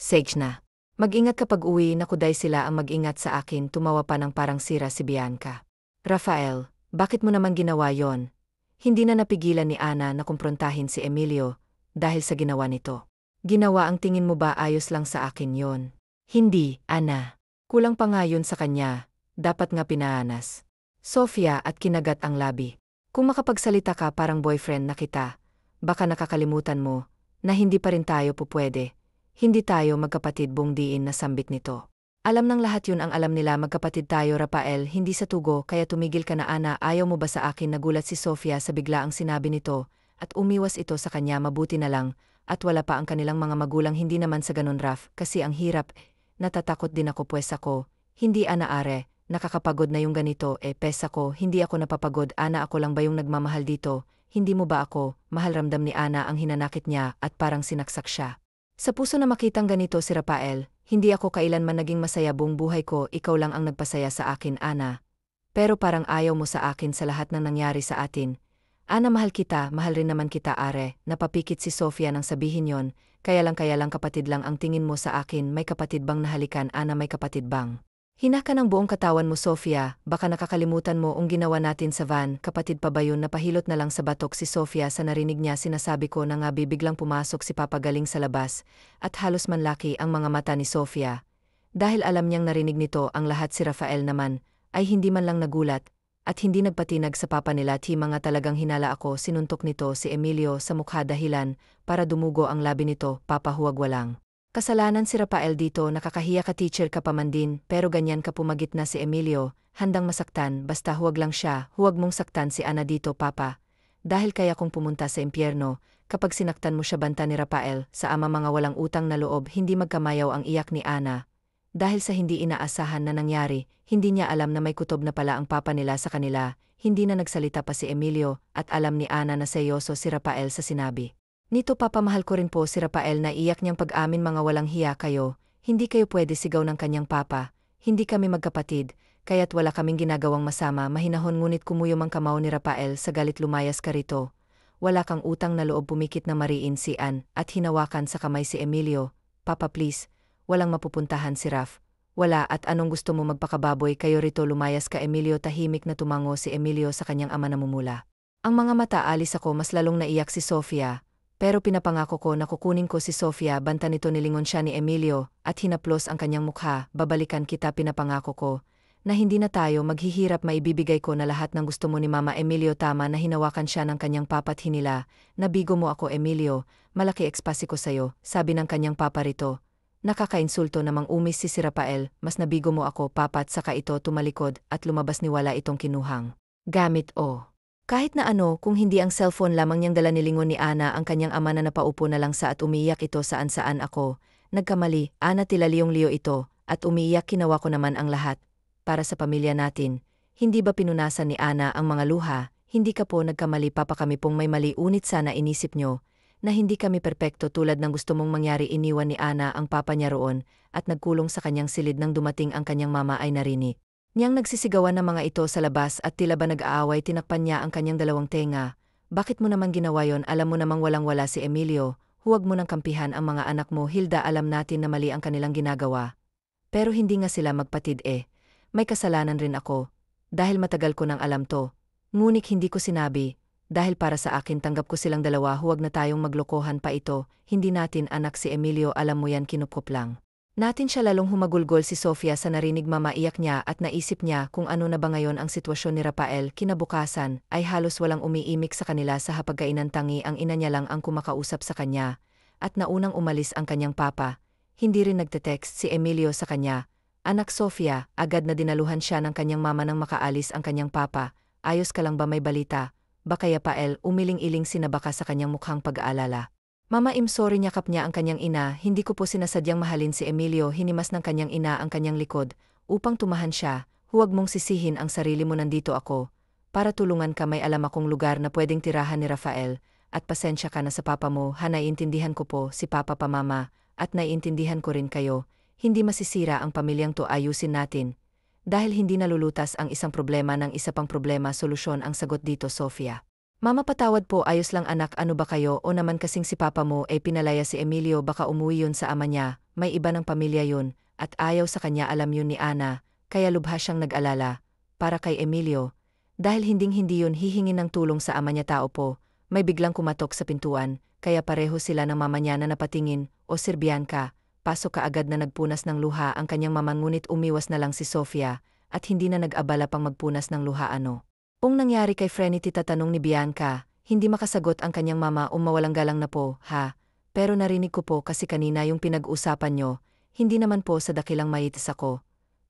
Sage na. Mag-ingat kapag uwi na kuday sila ang mag-ingat sa akin tumawa pa ng parang sira si Bianca. Rafael, bakit mo naman ginawa yon? Hindi na napigilan ni Ana na kumprontahin si Emilio, dahil sa ginawa nito. Ginawa ang tingin mo ba ayos lang sa akin yon? Hindi, Ana. Kulang pa nga yun sa kanya, dapat nga pinaanas. Sofia at kinagat ang labi. Kung makapagsalita ka parang boyfriend na kita, baka nakakalimutan mo, na hindi pa rin tayo pupwede. Hindi tayo magkapatid buong diin na sambit nito. Alam ng lahat yun ang alam nila magkapatid tayo Rafael hindi sa tugo kaya tumigil ka na Ana ayaw mo ba sa akin nagulat si Sofia sa biglaang sinabi nito at umiwas ito sa kanya mabuti na lang at wala pa ang kanilang mga magulang hindi naman sa ganun Raf kasi ang hirap natatakot din ako pues ako hindi Ana are nakakapagod na yung ganito pes ako hindi ako napapagod Ana ako lang ba yung nagmamahal dito hindi mo ba ako mahal ramdam ni Ana ang hinanakit niya at parang sinaksak siya. Sa puso na makitang ganito si Rafael, hindi ako kailanman naging masaya buong buhay ko, ikaw lang ang nagpasaya sa akin, Ana. Pero parang ayaw mo sa akin sa lahat ng nangyari sa atin. Ana mahal kita, mahal rin naman kita are, napapikit si Sofia nang sabihin yon, kaya lang kapatid lang ang tingin mo sa akin, may kapatid bang nahalikan Ana may kapatid bang? Hina ka ng buong katawan mo, Sofia, baka nakakalimutan mo ang ginawa natin sa van. Kapatid pa ba yun? Napahilot na lang sa batok si Sofia sa narinig niya. Sinasabi ko na nga bibiglang pumasok si Papa galing sa labas, at halos manlaki ang mga mata ni Sofia. Dahil alam niyang narinig nito ang lahat. Si Rafael naman, ay hindi man lang nagulat, at hindi nagpatinag sa papa nila. Mga talagang hinala ako. Sinuntok nito si Emilio sa mukha dahilan para dumugo ang labi nito. Papa, huwag, walang kasalanan si Rafael dito. Nakakahiya ka, teacher ka pa man din, pero ganyan ka. Pumagit na si Emilio, handang masaktan. Basta huwag lang siya, huwag mong saktan si Ana dito, Papa. Dahil kaya kong pumunta sa impyerno, kapag sinaktan mo siya. Banta ni Rafael, sa ama. Mga walang utang na loob. Hindi magkamayaw ang iyak ni Ana. Dahil sa hindi inaasahan na nangyari, hindi niya alam na may kutob na pala ang papa nila sa kanila. Hindi na nagsalita pa si Emilio, at alam ni Ana na seryoso si Rafael sa sinabi nito. Papa, mahal ko rin po si Rafael. Na iyak niyang pag-amin. Mga walang hiya kayo, hindi kayo pwede sigaw ng kanyang papa. Hindi kami magkapatid, kaya't wala kaming ginagawang masama. Mahinahon ngunit kumuyom ang kamao ni Rafael sa galit. Lumayas ka rito. Wala kang utang na loob. Pumikit na mariin si Ann at hinawakan sa kamay si Emilio. Papa, please, walang mapupuntahan si Raf. Wala. At anong gusto mo? Magpakababoy kayo rito. Lumayas ka, Emilio. Tahimik na tumango si Emilio sa kanyang ama. Namumula ang mga mata. Alis ako. Mas lalong naiyak si Sofia. Pero pinapangako ko na kukunin ko si Sofia. Banta nito. Nilingon siya ni Emilio at hinaplos ang kanyang mukha. Babalikan kita. Pinapangako ko na hindi na tayo maghihirap. Maibibigay ko na lahat ng gusto mo ni Mama. Emilio, tama na. Hinawakan siya ng kanyang papa't hinila. Nabigo mo ako, Emilio. Malaki ekspasi ko sayo, sabi ng kanyang papa rito. Nakakainsulto namang umis si Rafael. Mas nabigo mo ako, Papa. At saka ito tumalikod at lumabas. Ni wala itong kinuhang gamit o kahit na ano, kung hindi ang cellphone lamang niyang dala. Nilingon ni Ana ang kanyang ama na napaupo na lang sa at umiiyak ito. Saan ako nagkamali, Ana? Tila liyong-liyo ito at umiiyak. Ginawa ko naman ang lahat para sa pamilya natin. Hindi ba pinunasan ni Ana ang mga luha? Hindi ka po nagkamali, Papa. Kami pong may mali, unit sana inisip nyo na hindi kami perpekto tulad ng gusto mong mangyari. Iniwan ni Ana ang papa niya roon at nagkulong sa kanyang silid. Nang dumating ang kanyang mama ay narinig niyang nagsisigawan ng mga ito sa labas at tila ba nag-aaway. Tinakpan niya ang kanyang dalawang tenga. Bakit mo naman ginawa yon? Alam mo namang walang-wala si Emilio. Huwag mo nang kampihan ang mga anak mo, Hilda. Alam natin na mali ang kanilang ginagawa. Pero hindi nga sila magpatid eh. May kasalanan rin ako. Dahil matagal ko nang alam to. Ngunit hindi ko sinabi. Dahil para sa akin tanggap ko silang dalawa. Huwag na tayong maglokohan pa ito. Hindi natin anak si Emilio. Alam mo yan, kinupkop lang natin siya. Lalong humagulgol si Sofia sa narinig mama. Iyak niya at naisip niya kung ano na ba ngayon ang sitwasyon ni Rafael. Kinabukasan ay halos walang umiimik sa kanila sa hapagkainan. Tangi ang ina niya lang ang kumakausap sa kanya. At naunang umalis ang kanyang papa. Hindi rin nagte-text si Emilio sa kanya. Anak Sofia, agad na dinaluhan siya ng kanyang mama nang makaalis ang kanyang papa. Ayos ka lang ba? May balita? Baka Rafael? Umiling-iling sinabaka sa kanyang mukhang pag-aalala. Mama, I'm sorry. Yakap niya ang kanyang ina. Hindi ko po sinasadyang mahalin si Emilio. Hinimas ng kanyang ina ang kanyang likod upang tumahan siya. Huwag mong sisihin ang sarili mo. Nandito ako para tulungan ka. May alam akong lugar na pwedeng tirahan ni Rafael. At pasensya ka na sa papa mo. Naiintindihan ko po si Papa pa, Mama, at naiintindihan ko rin kayo. Hindi masisira ang pamilyang to. Ayusin natin. Dahil hindi nalulutas ang isang problema ng isa pang problema. Solusyon ang sagot dito, Sofia. Mama, patawad po. Ayos lang anak. Ano ba kayo? O naman kasing si papa mo pinalaya si Emilio. Baka umuwi yun sa ama niya. May iba ng pamilya yun. At ayaw sa kanya. Alam yun ni Ana. Kaya lubha siyang nag-alala para kay Emilio. Dahil hinding-hindi yun hihingin ng tulong sa ama niya. Tao po. May biglang kumatok sa pintuan. Kaya pareho sila ng mama niya na napatingin. O Sir Bianca, pasok ka agad. Na nagpunas ng luha ang kanyang mama. Ngunit umiwas na lang si Sofia. At hindi na nag-abala pang magpunas ng luha. Ano pong nangyari kay Frenny? Tatanong ni Bianca. Hindi makasagot ang kanyang mama. Mawalang galang na po, ha? Pero narinig ko po kasi kanina yung pinag-usapan nyo. Hindi naman po sa dakilang maitis ako.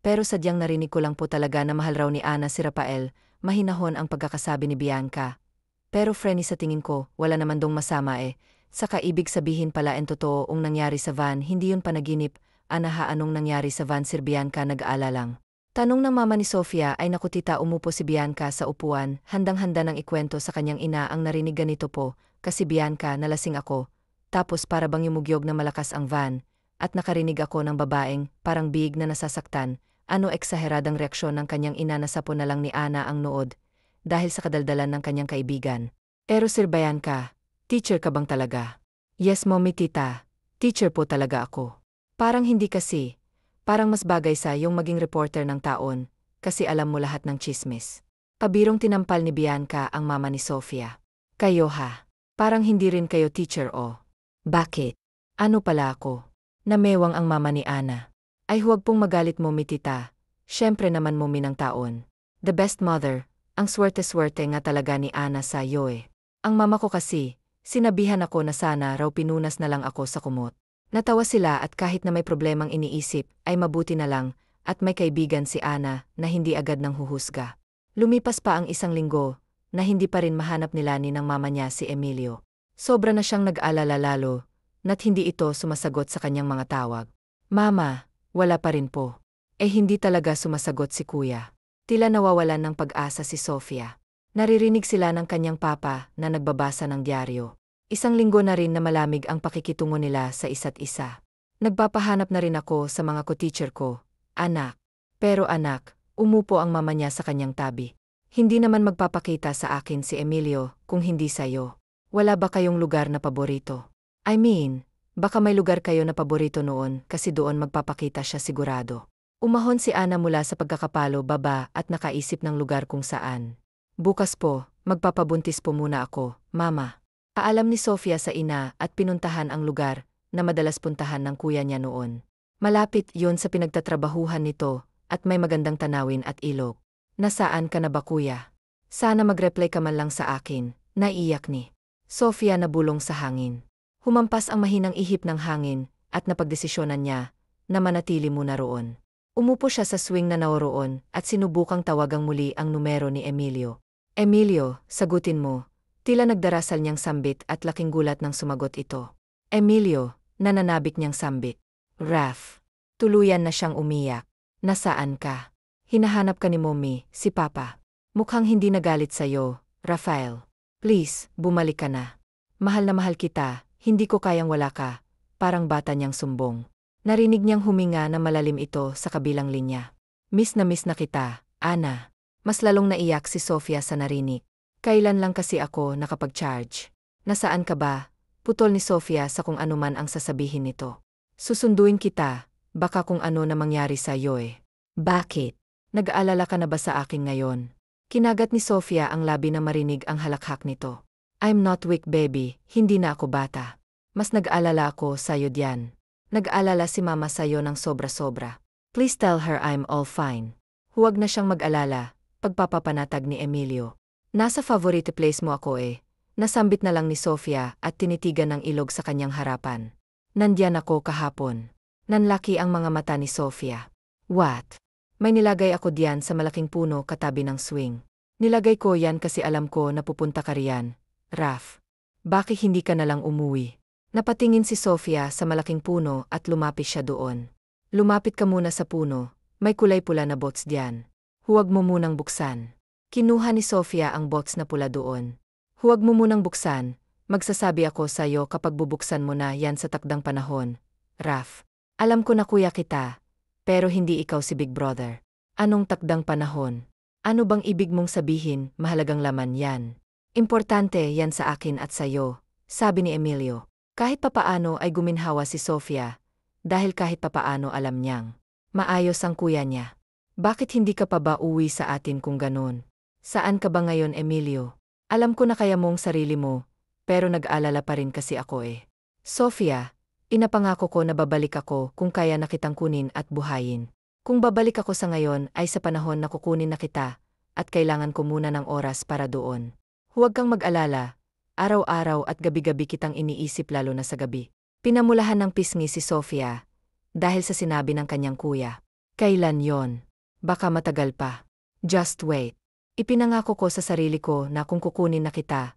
Pero sadyang narinig ko lang po talaga na mahal raw ni Ana si Rafael. Mahinahon ang pagkakasabi ni Bianca. Pero Frenny, sa tingin ko, wala naman dong masama eh. Saka ibig sabihin pala totoo ang nangyari sa van. Hindi yun panaginip. Ana, ha? Anong nangyari sa van, Sir Bianca? Nag-aala lang tanong ng mama ni Sofia. Ay naku tita, umupo si Bianca sa upuan. Handang-handa ng ikwento sa kanyang ina ang narinig. Ganito po, kasi Bianca, nalasing ako. Tapos para bang yumugyog na malakas ang van. At nakarinig ako ng babaeng, parang big na nasasaktan. Ano eksaheradang reaksyon ng kanyang ina. Nasapo na lang ni Ana ang nood. Dahil sa kadaldalan ng kanyang kaibigan. Pero Sir Bianca, teacher ka bang talaga? Yes mommy tita, teacher po talaga ako. Parang hindi kasi. Parang mas bagay sa yung maging reporter ng taon, kasi alam mo lahat ng chismis. Pabirong tinampal ni Bianca ang mama ni Sofia. Kayo ha? Parang hindi rin kayo teacher o. Bakit? Ano pala ako? Namewang ang mama ni Ana. Ay huwag pong magalit mo mi tita. Siyempre naman mo minang taon. The best mother, ang swerte-swerte nga talaga ni Ana sa iyo eh. Ang mama ko kasi, sinabihan ako na sana raw pinunas na lang ako sa kumot. Natawa sila at kahit na may problemang iniisip, ay mabuti na lang, at may kaibigan si Ana na hindi agad nang huhusga. Lumipas pa ang 1 linggo, na hindi pa rin mahanap nila ni ng mama niya si Emilio. Sobra na siyang nag-alala lalo, na't hindi ito sumasagot sa kanyang mga tawag. Mama, wala pa rin po. Hindi talaga sumasagot si kuya. Tila nawawalan ng pag-asa si Sofia. Naririnig sila ng kanyang papa na nagbabasa ng dyaryo. 1 linggo na rin na malamig ang pakikitungo nila sa isa't isa. Nagpapahanap na rin ako sa mga ko-teacher ko, anak. Pero anak, umupo ang mama niya sa kanyang tabi. Hindi naman magpapakita sa akin si Emilio kung hindi sa'yo. Wala ba kayong lugar na paborito? I mean, baka may lugar kayo na paborito noon kasi doon magpapakita siya sigurado. Umahon si Ana mula sa pagkakapalo baba at nakaisip ng lugar kung saan. Bukas po, magpapabuntis po muna ako, mama. Paalam ni Sofia sa ina at pinuntahan ang lugar na madalas puntahan ng kuya niya noon. Malapit yon sa pinagtatrabahuhan nito at may magandang tanawin at ilog. Nasaan ka na ba kuya? Sana mag-reply ka man lang sa akin, naiyak ni Sofia na bulong sa hangin. Humampas ang mahinang ihip ng hangin at napagdesisyonan niya na manatili muna roon. Umupo siya sa swing na naroroon at sinubukang tawagang muli ang numero ni Emilio. Emilio, sagutin mo. Tila nagdarasal niyang sambit at laking gulat nang sumagot ito. Emilio, nananabik niyang sambit. Raf. Tuluyan na siyang umiyak. Nasaan ka? Hinahanap ka ni Mommy, si Papa. Mukhang hindi nagalit sa'yo, Rafael. Please, bumalik ka na. Mahal na mahal kita, hindi ko kayang wala ka. Parang bata niyang sumbong. Narinig niyang huminga na malalim ito sa kabilang linya. Miss na kita, Ana. Mas lalong naiyak si Sofia sa narinig. Kailan lang kasi ako nakapag-charge? Nasaan ka ba? Putol ni Sofia sa kung ano man ang sasabihin nito. Susunduin kita, baka kung ano na mangyari sa iyo eh. Bakit? Nag-aalala ka na ba sa akin ngayon? Kinagat ni Sofia ang labi na marinig ang halakhak nito. I'm not weak baby, hindi na ako bata. Mas nag-aalala ako sa'yo diyan. Nag-aalala si mama sa'yo ng sobra-sobra. Please tell her I'm all fine. Huwag na siyang mag-alala, pagpapapanatag ni Emilio. Nasa favorite place mo ako eh. Nasambit na lang ni Sofia at tinitigan ng ilog sa kanyang harapan. Nandiyan ako kahapon. Nanlaki ang mga mata ni Sofia. What? May nilagay ako diyan sa malaking puno katabi ng swing. Nilagay ko yan kasi alam ko na pupunta ka riyan. Raf. Bakit hindi ka nalang umuwi? Napatingin si Sofia sa malaking puno at lumapit siya doon. Lumapit ka muna sa puno, may kulay pula na bots diyan. Huwag mo munang buksan. Kinuha ni Sofia ang box na pula doon. Huwag mo munang buksan, magsasabi ako sa'yo kapag bubuksan mo na yan sa takdang panahon. Raf, alam ko na kuya kita, pero hindi ikaw si Big Brother. Anong takdang panahon? Ano bang ibig mong sabihin, mahalagang laman yan? Importante yan sa akin at sa'yo, sabi ni Emilio. Kahit papaano ay guminhawa si Sofia, dahil kahit papaano alam niyang maayos ang kuya niya. Bakit hindi ka pa ba uwi sa atin kung ganon? Saan ka ba ngayon, Emilio? Alam ko na kaya mong sarili mo, pero nag-alala pa rin kasi ako eh. Sofia, inapangako ko na babalik ako kung kaya na kitang kunin at buhayin. Kung babalik ako sa ngayon ay sa panahon na kukunin na kita, at kailangan ko muna ng oras para doon. Huwag kang mag-alala, araw-araw at gabi-gabi kitang iniisip lalo na sa gabi. Pinamulahan ng pisngi si Sofia, dahil sa sinabi ng kanyang kuya. Kailan yon? Baka matagal pa. Just wait. Ipinangako ko sa sarili ko na kung kukunin na kita,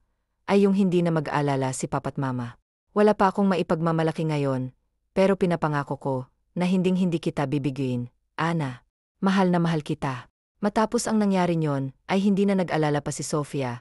ay yung hindi na mag-alala si papa't mama. Wala pa akong maipagmamalaki ngayon, pero pinapangako ko na hinding-hindi kita bibiguin, Ana. Mahal na mahal kita. Matapos ang nangyari nyon, ay hindi na nag-alala pa si Sofia.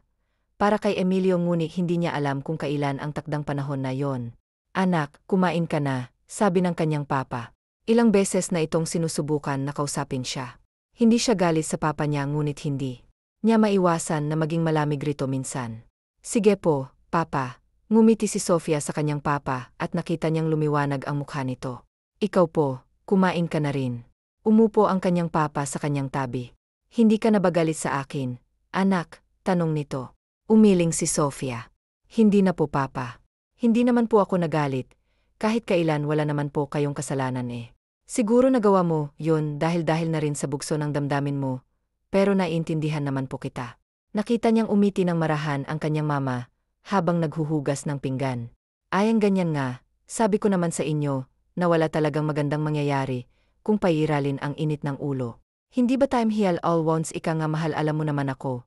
Para kay Emilio ngunit hindi niya alam kung kailan ang takdang panahon na yon. Anak, kumain ka na, sabi ng kanyang papa. Ilang beses na itong sinusubukan na kausapin siya. Hindi siya galit sa papa niya ngunit hindi niya maiwasan na maging malamig rito minsan. Sige po, papa. Ngumiti si Sofia sa kanyang papa at nakita niyang lumiwanag ang mukha nito. Ikaw po, Kumain ka na rin. Umupo ang kanyang papa sa kanyang tabi. Hindi ka na ba galit sa akin, anak? Tanong nito. Umiling si Sofia. Hindi na po papa. Hindi naman po ako nagalit. Kahit kailan wala naman po kayong kasalanan eh. Siguro nagawa mo yun dahil na rin sa bugso ng damdamin mo. Pero naiintindihan naman po kita. Nakita niyang umiti ng marahan ang kanyang mama habang naghuhugas ng pinggan. Ayang ganyan nga, sabi ko naman sa inyo na wala talagang magandang mangyayari kung pairalin ang init ng ulo. Hindi ba time heal all wounds? Ika nga mahal, alam mo naman ako.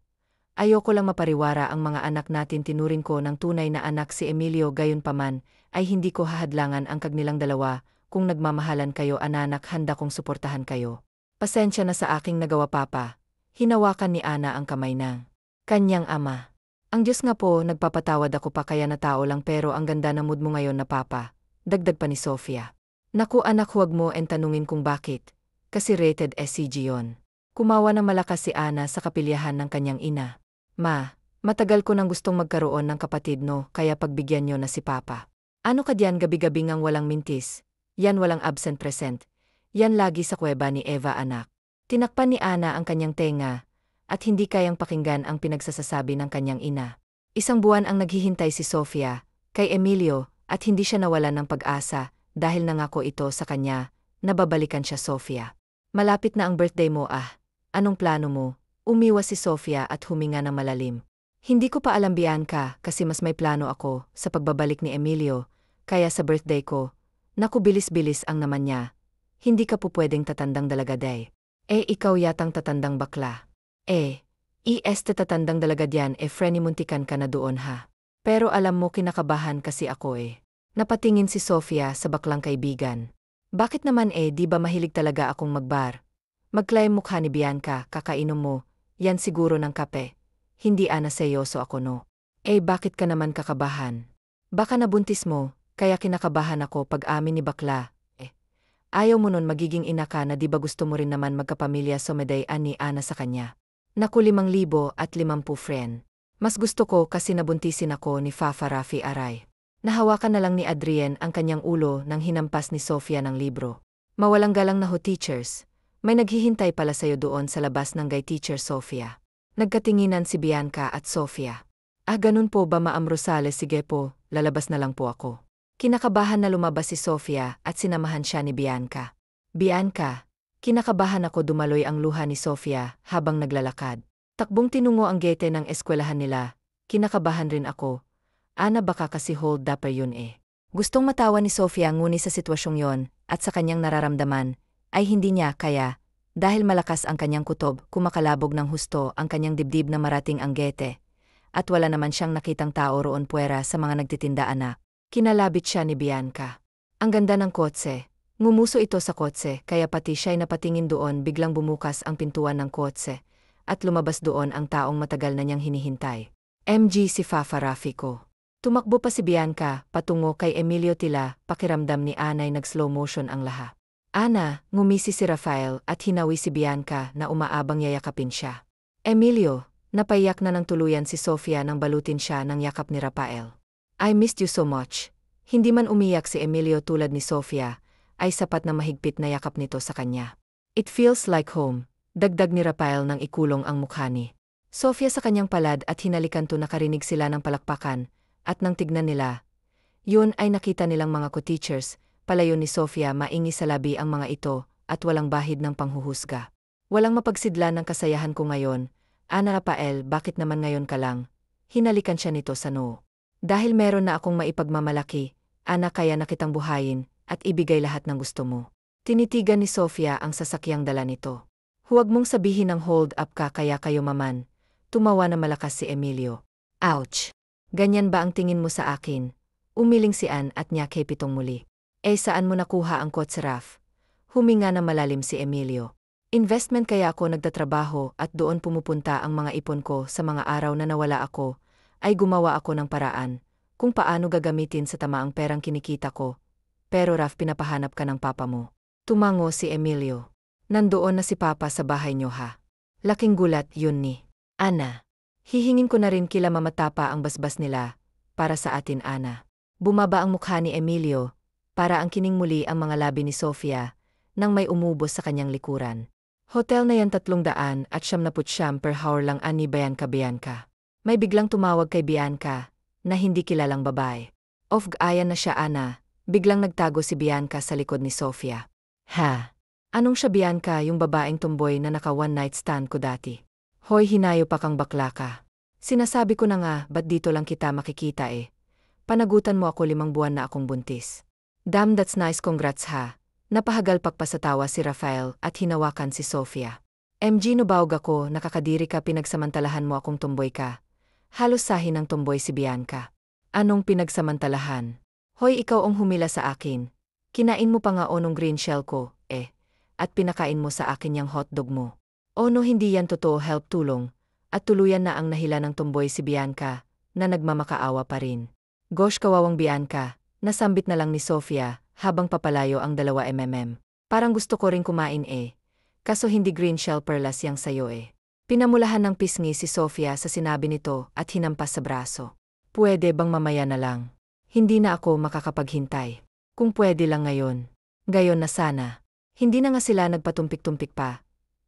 Ayoko lang mapariwara ang mga anak natin, tinuring ko ng tunay na anak si Emilio, gayunpaman ay hindi ko hahadlangan ang kagnilang dalawa. Kung nagmamahalan kayo anak, handa kong suportahan kayo. Pasensya na sa aking nagawa papa. Hinawakan ni Ana ang kamay ng kanyang ama. Ang Diyos nga po, nagpapatawad ako pa kaya na tao lang, pero ang ganda na mood mo ngayon na papa. Dagdag pa ni Sofia. Naku anak, huwag mo tanungin kung bakit. Kasi rated SCG yon. Kumawa ng malakas si Ana sa kapilyahan ng kanyang ina. Ma, matagal ko nang gustong magkaroon ng kapatid no, kaya pagbigyan nyo na si papa. Ano ka diyan gabi-gabi ngang walang mintis? Yan walang absent present. Yan lagi sa kuweba ni Eva anak. Tinakpan ni Ana ang kanyang tenga at hindi kayang pakinggan ang pinagsasasabi ng kanyang ina. Isang buwan ang naghihintay si Sofia kay Emilio at hindi siya nawalan ng pag-asa dahil nangako ito sa kanya na babalikan siya. Sofia, malapit na ang birthday mo Anong plano mo? Umiwas si Sofia at huminga ng malalim. Hindi ko pa alam Bianca, kasi mas may plano ako sa pagbabalik ni Emilio, kaya sa birthday ko. Naku bilis-bilis ang naman niya. Hindi ka po pwedeng tatandang dalaga day. Ikaw yatang tatandang bakla. Tatandang dalaga diyan Frenny, muntikan ka na doon ha. Pero alam mo kinakabahan kasi ako Napatingin si Sofia sa baklang kaibigan. Bakit naman di ba mahilig talaga akong magbar? Magklayang mukha ni Bianca, kakainom mo. Yan siguro ng kape. Hindi seryoso ako no. Bakit ka naman kakabahan? Baka nabuntis mo, kaya kinakabahan ako pag amin ni bakla. Ayaw mo nun, magiging ina ka na, di ba gusto mo rin naman magkapamilya? Someday ni Ana sa kanya. Naku 5,050 friend. Mas gusto ko kasi nabuntisin ako ni Fafa Rafi Aray. Nahawakan na lang ni Adrien ang kanyang ulo nang hinampas ni Sofia ng libro. Mawalang galang na ho teachers. May naghihintay pala sa'yo doon sa labas ng guy teacher Sofia. Nagkatinginan si Bianca at Sofia. Ganun po ba Ma'am Rosales? Sige po, lalabas na lang po ako. Kinakabahan na lumabas si Sofia at sinamahan siya ni Bianca. Bianca, kinakabahan ako, dumaloy ang luha ni Sofia habang naglalakad. Takbong tinungo ang gate ng eskwelahan nila. Kinakabahan rin ako. Ana, baka kasi hold upper yun Gustong matawa ni Sofia, ngunit sa sitwasyong yon at sa kanyang nararamdaman, ay hindi niya kaya, dahil malakas ang kanyang kutob, kumakalabog ng husto ang kanyang dibdib na marating ang gete, at wala naman siyang nakitang tao roon puwera sa mga nagtitinda anak. Kinalabit siya ni Bianca. Ang ganda ng kotse. Ngumuso ito sa kotse, kaya pati siya'y napatingin doon. Biglang bumukas ang pintuan ng kotse, at lumabas doon ang taong matagal na niyang hinihintay. Si Fafa Rafi ko. Tumakbo pa si Bianca patungo kay Emilio, tila pakiramdam ni Anay nag-slow motion ang lahat. Ana, ngumisi si Rafael at hinawi si Bianca na umaabang yayakapin siya. Emilio, napaiyak na ng tuluyan si Sofia nang balutin siya ng yakap ni Rafael. I missed you so much. Hindi man umiyak si Emilio tulad ni Sofia, ay sapat na mahigpit na yakap nito sa kanya. It feels like home, dagdag ni Rafael nang ikulong ang mukha ni Sofia sa kanyang palad at hinalikan to. Nakarinig sila ng palakpakan, at nang tignan nila, yun ay nakita nilang mga co-teachers. Palayo ni Sofia, maingi sa labi ang mga ito, at walang bahid ng panghuhusga. Walang mapagsidla ng kasayahan ko ngayon. Ana, Rafael, bakit naman ngayon ka lang? Hinalikan siya nito sa noo. Dahil meron na akong maipagmamalaki, Ana, kaya na kitang buhayin, at ibigay lahat ng gusto mo. Tinitigan ni Sofia ang sasakyang dala nito. Huwag mong sabihin ng hold up ka kaya kayo maman. Tumawa na malakas si Emilio. Ouch! Ganyan ba ang tingin mo sa akin? Umiling si Ann at nyakay pitong muli. Saan mo nakuha ang kotse, Raf? Huminga na malalim si Emilio. Investment kaya ako nagtatrabaho at doon pumupunta ang mga ipon ko. Sa mga araw na nawala ako, ay gumawa ako ng paraan kung paano gagamitin sa tamaang perang kinikita ko. Pero Raf, pinapahanap ka ng papa mo. Tumango si Emilio. Nandoon na si papa sa bahay niyo ha? Laking gulat yun ni Ana. Hihingin ko na rin kila mamatapa ang basbas nila para sa atin, Ana. Bumaba ang mukha ni Emilio. Para ang kining muli ang mga labi ni Sofia, nang may umubos sa kanyang likuran. Hotel na yan 379 per hour lang ani Bianca. May biglang tumawag kay Bianca, na hindi kilalang babae. Off-ayan na siya Ana, biglang nagtago si Bianca sa likod ni Sofia. Ha? Anong siya Bianca yung babaeng tumboy na naka one night stand ko dati? Hoy hinayo pa kang bakla ka. Sinasabi ko na nga, ba't dito lang kita makikita eh? Panagutan mo ako 5 buwan na akong buntis. Damn that's nice congrats ha. Napahagalpak pa sa tawa si Rafael at hinawakan si Sofia. MG nubawag ako nakakadiri ka pinagsamantalahan mo akong tumboy ka. Halos sahin ng tumboy si Bianca. Anong pinagsamantalahan? Hoy ikaw ang humila sa akin. Kinain mo pa nga onong green shell ko, at pinakain mo sa akin yung hotdog mo. O no hindi yan totoo help tulong, at tuluyan na ang nahila ng tumboy si Bianca, na nagmamakaawa pa rin. Gosh kawawang Bianca, nasambit na lang ni Sofia, habang papalayo ang 2 Parang gusto ko ring kumain kaso hindi green shell perlas yang sayo Pinamulahan ng pisngi si Sofia sa sinabi nito at hinampas sa braso. Pwede bang mamaya na lang? Hindi na ako makakapaghintay. Kung pwede lang ngayon. Gayon na sana. Hindi na nga sila nagpatumpik-tumpik pa.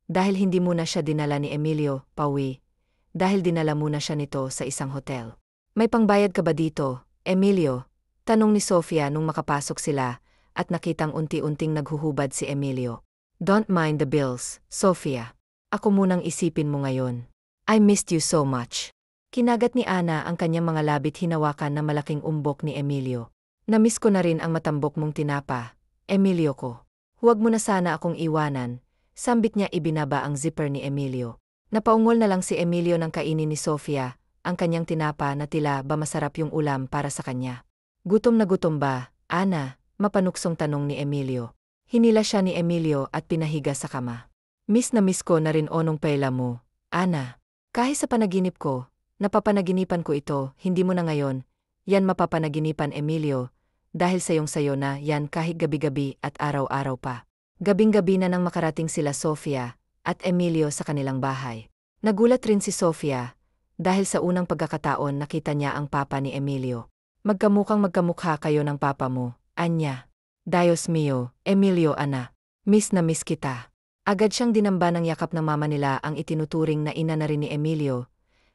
Dahil hindi muna siya dinala ni Emilio, pauwi. Dahil dinala muna siya nito sa isang hotel. May pangbayad ka ba dito, Emilio? Tanong ni Sofia nung makapasok sila, at nakitang unti-unting naghuhubad si Emilio. Don't mind the bills, Sofia. Ako munang isipin mo ngayon. I missed you so much. Kinagat ni Ana ang kanyang mga labit hinawakan na malaking umbok ni Emilio. Namiss ko na rin ang matambok mong tinapa, Emilio ko. Huwag mo na sana akong iwanan, sambit niya ibinaba ang zipper ni Emilio. Napaungol na lang si Emilio nang kainin ni Sofia, ang kanyang tinapa na tila ba masarap yung ulam para sa kanya. Gutom na gutom ba, Ana? Mapanuksong tanong ni Emilio. Hinila siya ni Emilio at pinahiga sa kama. Miss na miss ko na rin onong pela mo, Ana. Kahit sa panaginip ko, napapanaginipan ko ito, hindi mo na ngayon, yan mapapanaginipan Emilio, dahil sayong-sayo na yan kahit gabi-gabi at araw-araw pa. Gabing-gabi na nang makarating sila Sofia at Emilio sa kanilang bahay. Nagulat rin si Sofia, dahil sa unang pagkakataon nakita niya ang papa ni Emilio. Magkamukhang magkamukha kayo ng papa mo, Anya. Dios mio, Emilio Ana. Miss na miss kita. Agad siyang dinamba ng yakap ng mama nila ang itinuturing na ina na rin ni Emilio,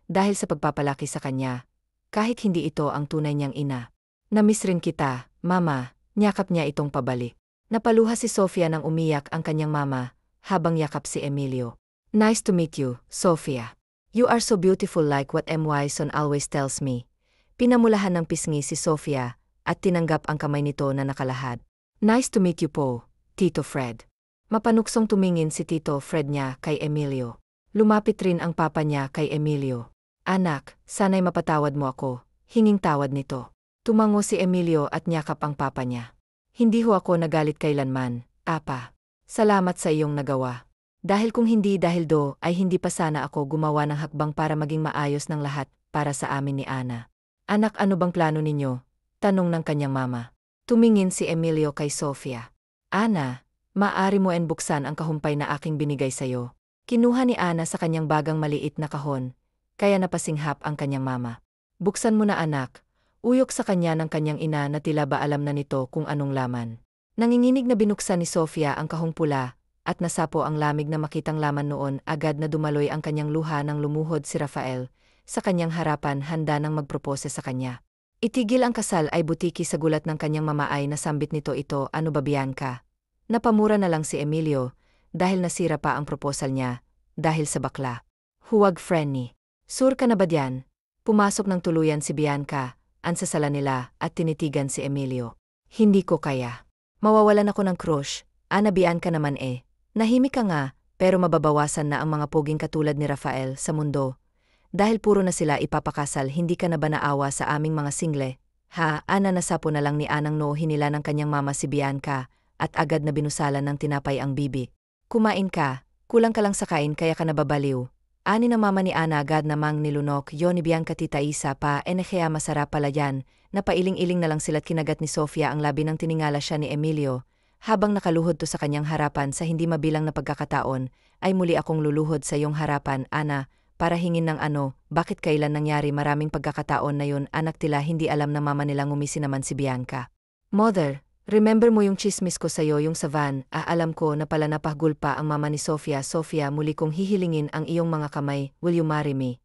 dahil sa pagpapalaki sa kanya, kahit hindi ito ang tunay niyang ina. Namiss rin kita, mama, nyakap niya itong pabalik. Napaluha si Sofia nang umiyak ang kanyang mama, habang yakap si Emilio. Nice to meet you, Sofia. You are so beautiful like what my son always tells me. Pinamulahan ng pisngi si Sofia, at tinanggap ang kamay nito na nakalahad. Nice to meet you po, Tito Fred. Mapanuksong tumingin si Tito Fred niya kay Emilio. Lumapit rin ang papa niya kay Emilio. Anak, sana'y mapatawad mo ako, hinging tawad nito. Tumango si Emilio at nyakap ang papa niya. Hindi ho ako nagalit kailanman, apa. Salamat sa iyong nagawa. Dahil kung hindi dahil ay hindi pa sana ako gumawa ng hakbang para maging maayos ng lahat para sa amin ni Ana. Anak ano bang plano ninyo? Tanong ng kanyang mama. Tumingin si Emilio kay Sofia. Ana, maaari mo buksan ang kahumpay na aking binigay sayo. Kinuha ni Ana sa kanyang bagang maliit na kahon, kaya napasinghap ang kanyang mama. Buksan mo na anak. Uyok sa kanya ng kanyang ina na tila ba alam na nito kung anong laman. Nanginginig na binuksan ni Sofia ang kahong pula, at nasapo ang lamig na makitang laman noon agad na dumaloy ang kanyang luha nang lumuhod si Rafael, sa kanyang harapan handa nang magpropose sa kanya. Itigil ang kasal ay butiki sa gulat ng kanyang mama ay nasambit nito ito ano ba Bianca. Napamura na lang si Emilio, dahil nasira pa ang proposal niya, dahil sa bakla. Huwag Frenny. Sur ka na ba diyan? Pumasok ng tuluyan si Bianca. Ansasala nila at tinitigan si Emilio. Hindi ko kaya. Mawawalan ako ng crush, Ana Bianca naman Nahimik ka nga, pero mababawasan na ang mga poging katulad ni Rafael sa mundo. Dahil puro na sila ipapakasal hindi ka na ba naawa sa aming mga single? Ha, Ana nasapo na lang ni Anang noo hinila ng kanyang mama si Bianca, at agad na binusalan ng tinapay ang bibi. Kumain ka, kulang ka lang sa kain kaya ka nababaliw. Ani na mama ni Ana agad namang nilunok yon ni Bianca tita isa pa kaya masarap pala yan, napailing-iling na lang sila't kinagat ni Sofia ang labi nang tiningala siya ni Emilio, habang nakaluhod to sa kanyang harapan sa hindi mabilang na pagkakataon, ay muli akong luluhod sa iyong harapan Ana, para hingin ng bakit kailan nangyari maraming pagkakataon na yun anak tila hindi alam na mama nilang ngumisi naman si Bianca. Mother, Remember mo yung chismis ko sa'yo yung sa van, alam ko na pala napahgulpa ang mama ni Sofia. Sofia, muli kong hihilingin ang iyong mga kamay, will you marry me?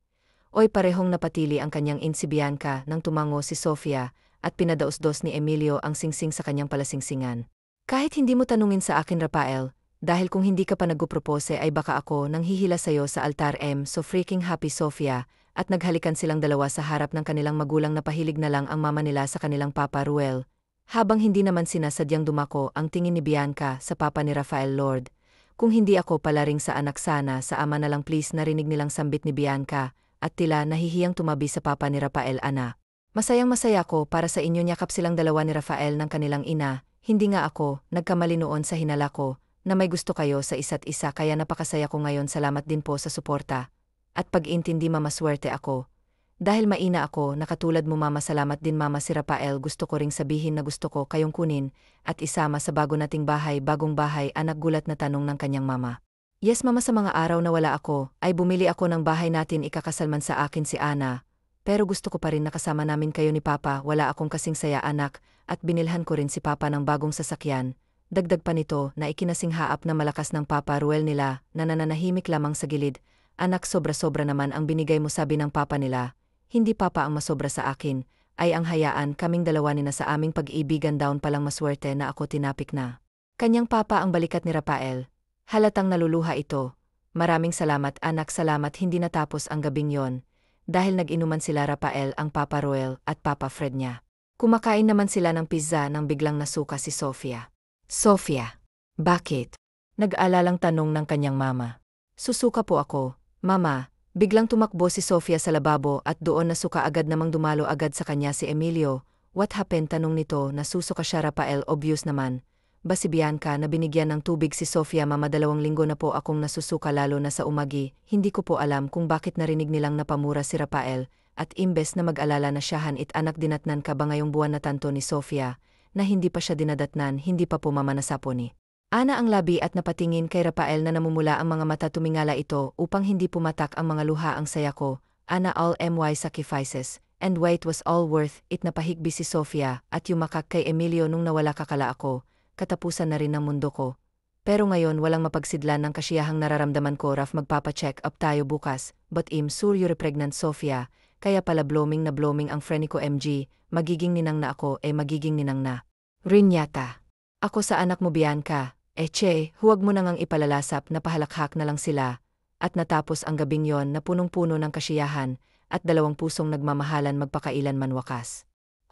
Oy, parehong napatili ang kanyang si Bianca nang tumango si Sofia at pinadaos-dos ni Emilio ang singsing sa kanyang palasingsingan. Kahit hindi mo tanungin sa akin, Rafael, dahil kung hindi ka pa nagpropose ay baka ako nang hihila sa'yo sa altar. So freaking happy, Sofia, at naghalikan silang dalawa sa harap ng kanilang magulang na pahilig na lang ang mama nila sa kanilang Papa Ruel. Habang hindi naman sinasadyang dumako ang tingin ni Bianca sa papa ni Rafael. Lord, kung hindi ako pala ring sa anak, sana sa ama na lang please. Narinig nilang sambit ni Bianca at tila nahihiyang tumabi sa papa ni Rafael. Ana, masayang-masaya ko para sa inyo. Yakap silang dalawa ni Rafael ng kanilang ina. Hindi nga ako nagkamali noon sa hinala ko na may gusto kayo sa isa't isa, kaya napakasaya ko ngayon. Salamat din po sa suporta at pag-intindi, mama. Swerte ako dahil maina ako na katulad mo, mama. Salamat din, mama. Si Rafael, gusto ko ring sabihin na gusto ko kayong kunin at isama sa bago nating bahay. Bagong bahay, anak? Gulat na tanong ng kanyang mama. Yes, mama. Sa mga araw na wala ako, ay bumili ako ng bahay natin. Ikakasal man sa akin si Ana. Pero gusto ko pa rin nakasama namin kayo ni Papa. Wala akong kasing saya, anak, at binilhan ko rin si Papa ng bagong sasakyan. Dagdag pa nito na ikinasinghaap na malakas ng Papa Ruel nila na nananahimik lamang sa gilid. Anak, sobra-sobra naman ang binigay mo, sabi ng Papa nila. Hindi, Papa, ang masobra sa akin ay ang hayaan kaming dalawa ni na sa aming pag-iibigan. Daon palang maswerte na ako, tinapik na kanyang Papa ang balikat ni Rafael. Halatang naluluha ito. Maraming salamat, anak. Salamat. Hindi natapos ang gabing yon dahil nag-inuman sila, Rafael, ang Papa Ruel at Papa Fred niya. Kumakain naman sila ng pizza nang biglang nasuka si Sofia. Sofia, bakit? Nag-alalang tanong ng kanyang mama. Susuka po ako, mama. Biglang tumakbo si Sofia sa lababo at doon nasuka agad. Namang dumalo agad sa kanya si Emilio. What happened? Tanong nito. Nasusuka siya, Rafael. Obvious naman ba si Bianca na binigyan ng tubig si Sofia? Mama, 2 linggo na po akong nasusuka, lalo na sa umagi. Hindi ko po alam kung bakit narinig nilang napamura si Rafael at imbes na mag-alala na siyahan it. Anak, dinatnan ka ba ngayong buwan na tanto ni Sofia na hindi pa siya dinadatnan? Hindi pa po, mama. Nasapo ni Ana ang labi at napatingin kay Rafael na namumula ang mga mata. Tumingala ito upang hindi pumatak ang mga luha. Ang saya ko, Ana, all my sacrifices, and wait was all worth it. Napahigbi si Sofia at yumakak kay Emilio. Nung nawala ka kala ako, katapusan na rin ng mundo ko. Pero ngayon walang mapagsidlan ng kasiyahang nararamdaman ko. Raf, magpapa-check up tayo bukas. But I'm sure you're pregnant, Sofia. Kaya pala blooming na blooming ang friend ko. MG, magiging ninang na ako. Magiging ninang na rin yata ako sa anak mo, Bianca. Huwag mo nang ipalalasap. Napahalakhak na lang sila at natapos ang gabing yon na punong-puno ng kasiyahan at 2 pusong nagmamahalan magpakailanman wakas.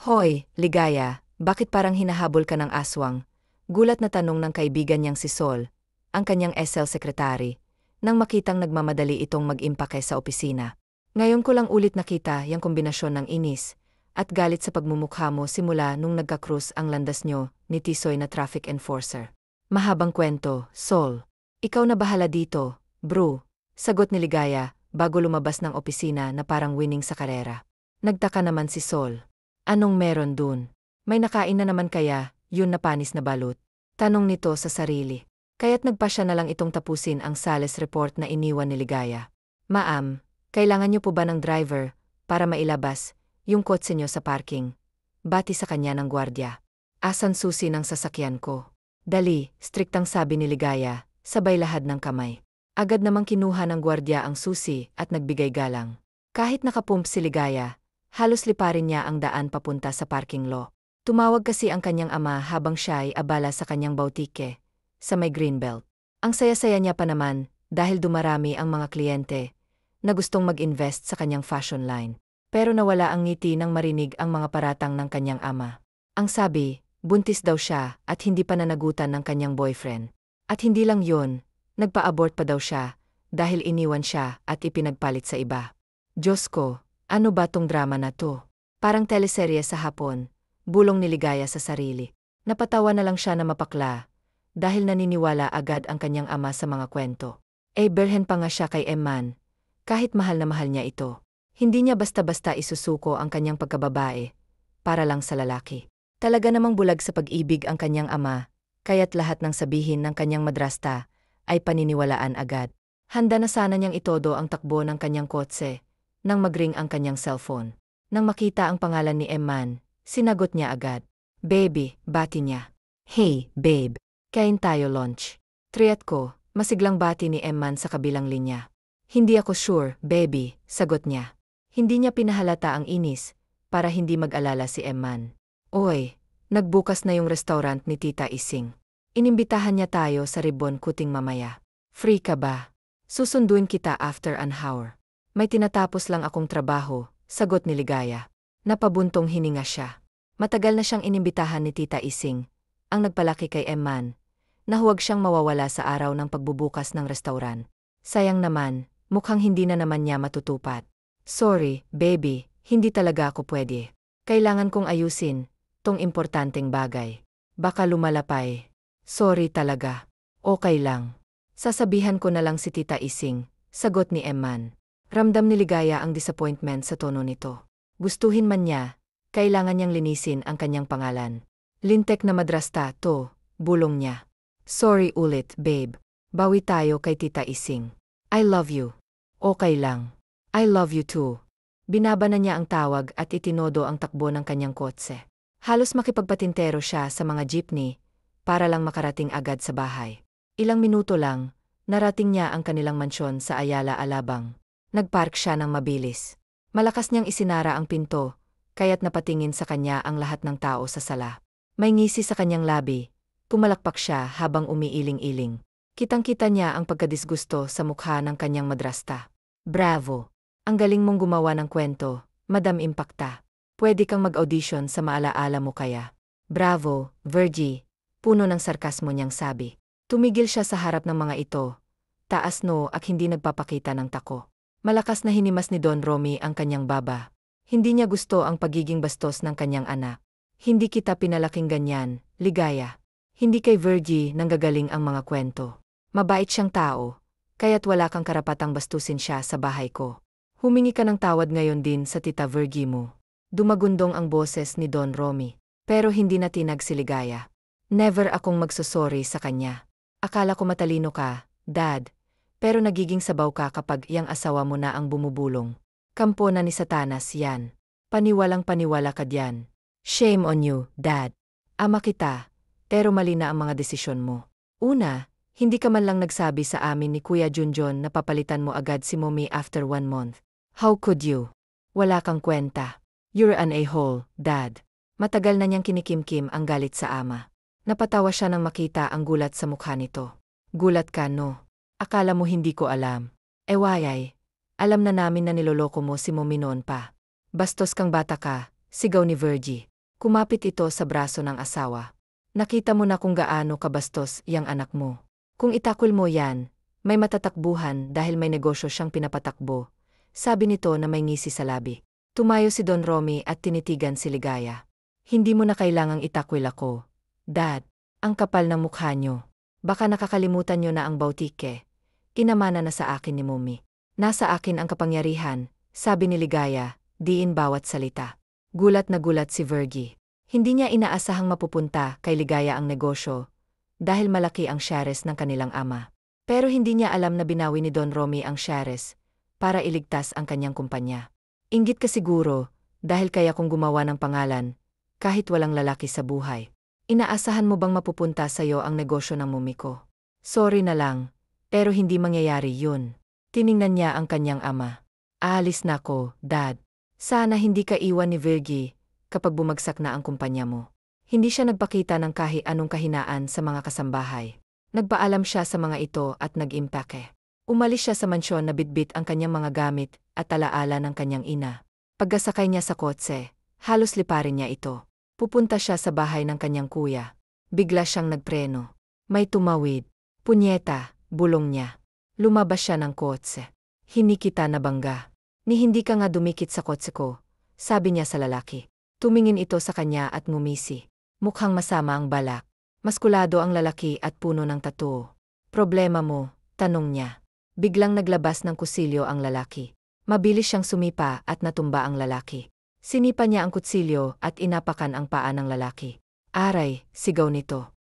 Hoy, Ligaya, bakit parang hinahabol ka ng aswang? Gulat na tanong ng kaibigan niyang si Sol, ang kanyang SL secretary, nang makitang nagmamadali itong mag-impake sa opisina. Ngayon ko lang ulit nakita yung kombinasyon ng inis at galit sa pagmumukha mo simula nung nagka-cruise ang landas nyo ni Tisoy na traffic enforcer. Mahabang kwento, Sol. Ikaw na bahala dito, bro. Sagot ni Ligaya bago lumabas ng opisina na parang winning sa karera. Nagtaka naman si Sol. Anong meron dun? May nakain na naman kaya, yun na panis na balut? Tanong nito sa sarili. Kaya't nagpa siya na lang itong tapusin ang sales report na iniwan ni Ligaya. Ma'am, kailangan niyo po ba ng driver para mailabas yung kotse niyo sa parking? Bati sa kanya ng gwardiya. Asan susi ng sasakyan ko? Dali, striktang sabi ni Ligaya, sabay lahad ng kamay. Agad namang kinuha ng gwardiya ang susi at nagbigay galang. Kahit nakapump si Ligaya, halos liparin niya ang daan papunta sa parking lot. Tumawag kasi ang kanyang ama habang siya ay abala sa kanyang bautike sa may Greenbelt. Ang saya-saya niya pa naman dahil dumarami ang mga kliyente na gustong mag-invest sa kanyang fashion line. Pero nawala ang ngiti nang marinig ang mga paratang ng kanyang ama. Ang sabi, buntis daw siya at hindi pa nanagutan ng kanyang boyfriend. At hindi lang yun, nagpa-abort pa daw siya dahil iniwan siya at ipinagpalit sa iba. Diyos ko, ano ba tong drama na to? Parang teleserye sa hapon, bulong ni Ligaya sa sarili. Napatawa na lang siya na mapakla dahil naniniwala agad ang kanyang ama sa mga kwento. Berhen pa nga siya kay Emman, kahit mahal na mahal niya ito. Hindi niya basta-basta isusuko ang kanyang pagkababae para lang sa lalaki. Talaga namang bulag sa pag-ibig ang kanyang ama, kaya't lahat ng sabihin ng kanyang madrasta ay paniniwalaan agad. Handa na sana niyang itodo ang takbo ng kanyang kotse nang magring ang kanyang cellphone. Nang makita ang pangalan ni Emman, sinagot niya agad. Baby, bati niya. Hey, babe. Kain tayo lunch. Triat ko, masiglang bati ni Emman sa kabilang linya. Hindi ako sure, baby, sagot niya. Hindi niya pinahalata ang inis, para hindi mag-alala si Emman. Oy, nagbukas na yung restaurant ni Tita Ising. Inimbitahan niya tayo sa ribbon cutting mamaya. Free ka ba? Susunduin kita after an hour. May tinatapos lang akong trabaho, sagot ni Ligaya. Napabuntong hininga siya. Matagal na siyang inimbitahan ni Tita Ising, ang nagpalaki kay Emman, na huwag siyang mawawala sa araw ng pagbubukas ng restaurant. Sayang naman, mukhang hindi na naman niya matutupad. Sorry, baby, hindi talaga ako pwede. Kailangan kong ayusin tong importanteng bagay. Baka lumalapay. Sorry talaga. Okay lang. Sasabihan ko na lang si Tita Ising, sagot ni Emman. Ramdam ni Ligaya ang disappointment sa tono nito. Gustuhin man niya, kailangan niyang linisin ang kanyang pangalan. Lintek na madrasta to, bulong niya. Sorry ulit, babe. Bawi tayo kay Tita Ising. I love you. Okay lang. I love you too. Binaba na niya ang tawag at itinodo ang takbo ng kanyang kotse. Halos makipagpatintero siya sa mga jeepney, para lang makarating agad sa bahay. Ilang minuto lang, narating niya ang kanilang mansyon sa Ayala Alabang. Nagpark siya ng mabilis. Malakas niyang isinara ang pinto, kaya't napatingin sa kanya ang lahat ng tao sa sala. May ngisi sa kanyang labi, pumalakpak siya habang umiiling-iling. Kitang-kita niya ang pagkadisgusto sa mukha ng kanyang madrasta. Bravo! Ang galing mong gumawa ng kwento, Madam Impacta. Pwede kang mag-audition sa Maalaala mo kaya. Bravo, Virgie! Puno ng sarkasmo niyang sabi. Tumigil siya sa harap ng mga ito. Taas no at hindi nagpapakita ng tako. Malakas na hinimas ni Don Romy ang kanyang baba. Hindi niya gusto ang pagiging bastos ng kanyang anak. Hindi kita pinalaking ganyan, Ligaya. Hindi kay Virgie nanggagaling ang mga kwento. Mabait siyang tao, kaya't wala kang karapatang bastusin siya sa bahay ko. Humingi ka ng tawad ngayon din sa Tita Virgie mo. Dumagundong ang boses ni Don Romy, pero hindi na tinag si Ligaya. Never akong magsusorry sa kanya. Akala ko matalino ka, Dad, pero nagiging sabaw ka kapag iyang asawa mo na ang bumubulong. Kampo na ni Satanas yan. Paniwalang paniwala ka diyan. Shame on you, Dad. Ama kita, pero mali na ang mga desisyon mo. Una, hindi ka man lang nagsabi sa amin ni Kuya Junjun na papalitan mo agad si Mommy after 1 month. How could you? Wala kang kwenta. You're an a-hole, Dad. Matagal na niyang kinikimkim ang galit sa ama. Napatawa siya nang makita ang gulat sa mukha nito. Gulat ka, no? Akala mo hindi ko alam. Wayay. Alam na namin na niloloko mo si Mommy noon pa. Bastos kang bata ka, sigaw ni Virgie. Kumapit ito sa braso ng asawa. Nakita mo na kung gaano kabastos yang anak mo. Kung itakol mo yan, may matatakbuhan dahil may negosyo siyang pinapatakbo. Sabi nito na may ngisi sa labi. Tumayo si Don Romy at tinitigan si Ligaya. Hindi mo na kailangang itakwil ako. Dad, ang kapal ng mukha niyo. Baka nakakalimutan niyo na ang bautike. Inamana na sa akin ni Mommy. Nasa akin ang kapangyarihan, sabi ni Ligaya, diin bawat salita. Gulat na gulat si Virgie. Hindi niya inaasahang mapupunta kay Ligaya ang negosyo, dahil malaki ang shares ng kanilang ama. Pero hindi niya alam na binawi ni Don Romy ang shares, para iligtas ang kanyang kumpanya. Inggit ka siguro, dahil kaya kong gumawa ng pangalan, kahit walang lalaki sa buhay. Inaasahan mo bang mapupunta sa'yo ang negosyo ng Mommy ko? Sorry na lang, pero hindi mangyayari yun. Tiningnan niya ang kanyang ama. Aalis na ko, Dad. Sana hindi ka iwan ni Virgie kapag bumagsak na ang kumpanya mo. Hindi siya nagpakita ng kahit anong kahinaan sa mga kasambahay. Nagpaalam siya sa mga ito at nag-impake. Umalis siya sa mansyon na bitbit ang kanyang mga gamit at alaala ng kanyang ina. Pagkasakay niya sa kotse, halos liparin niya ito. Pupunta siya sa bahay ng kanyang kuya. Bigla siyang nagpreno. May tumawid. Punyeta, bulong niya. Lumabas siya ng kotse. Hindi kita nabangga. Ni hindi ka nga dumikit sa kotse ko, sabi niya sa lalaki. Tumingin ito sa kanya at ngumisi. Mukhang masama ang balak. Maskulado ang lalaki at puno ng tattoo. Problema mo, tanong niya. Biglang naglabas ng kusilyo ang lalaki. Mabilis siyang sumipa at natumba ang lalaki. Sinipa niya ang kutsilyo at inapakan ang paa ng lalaki. Aray, sigaw nito.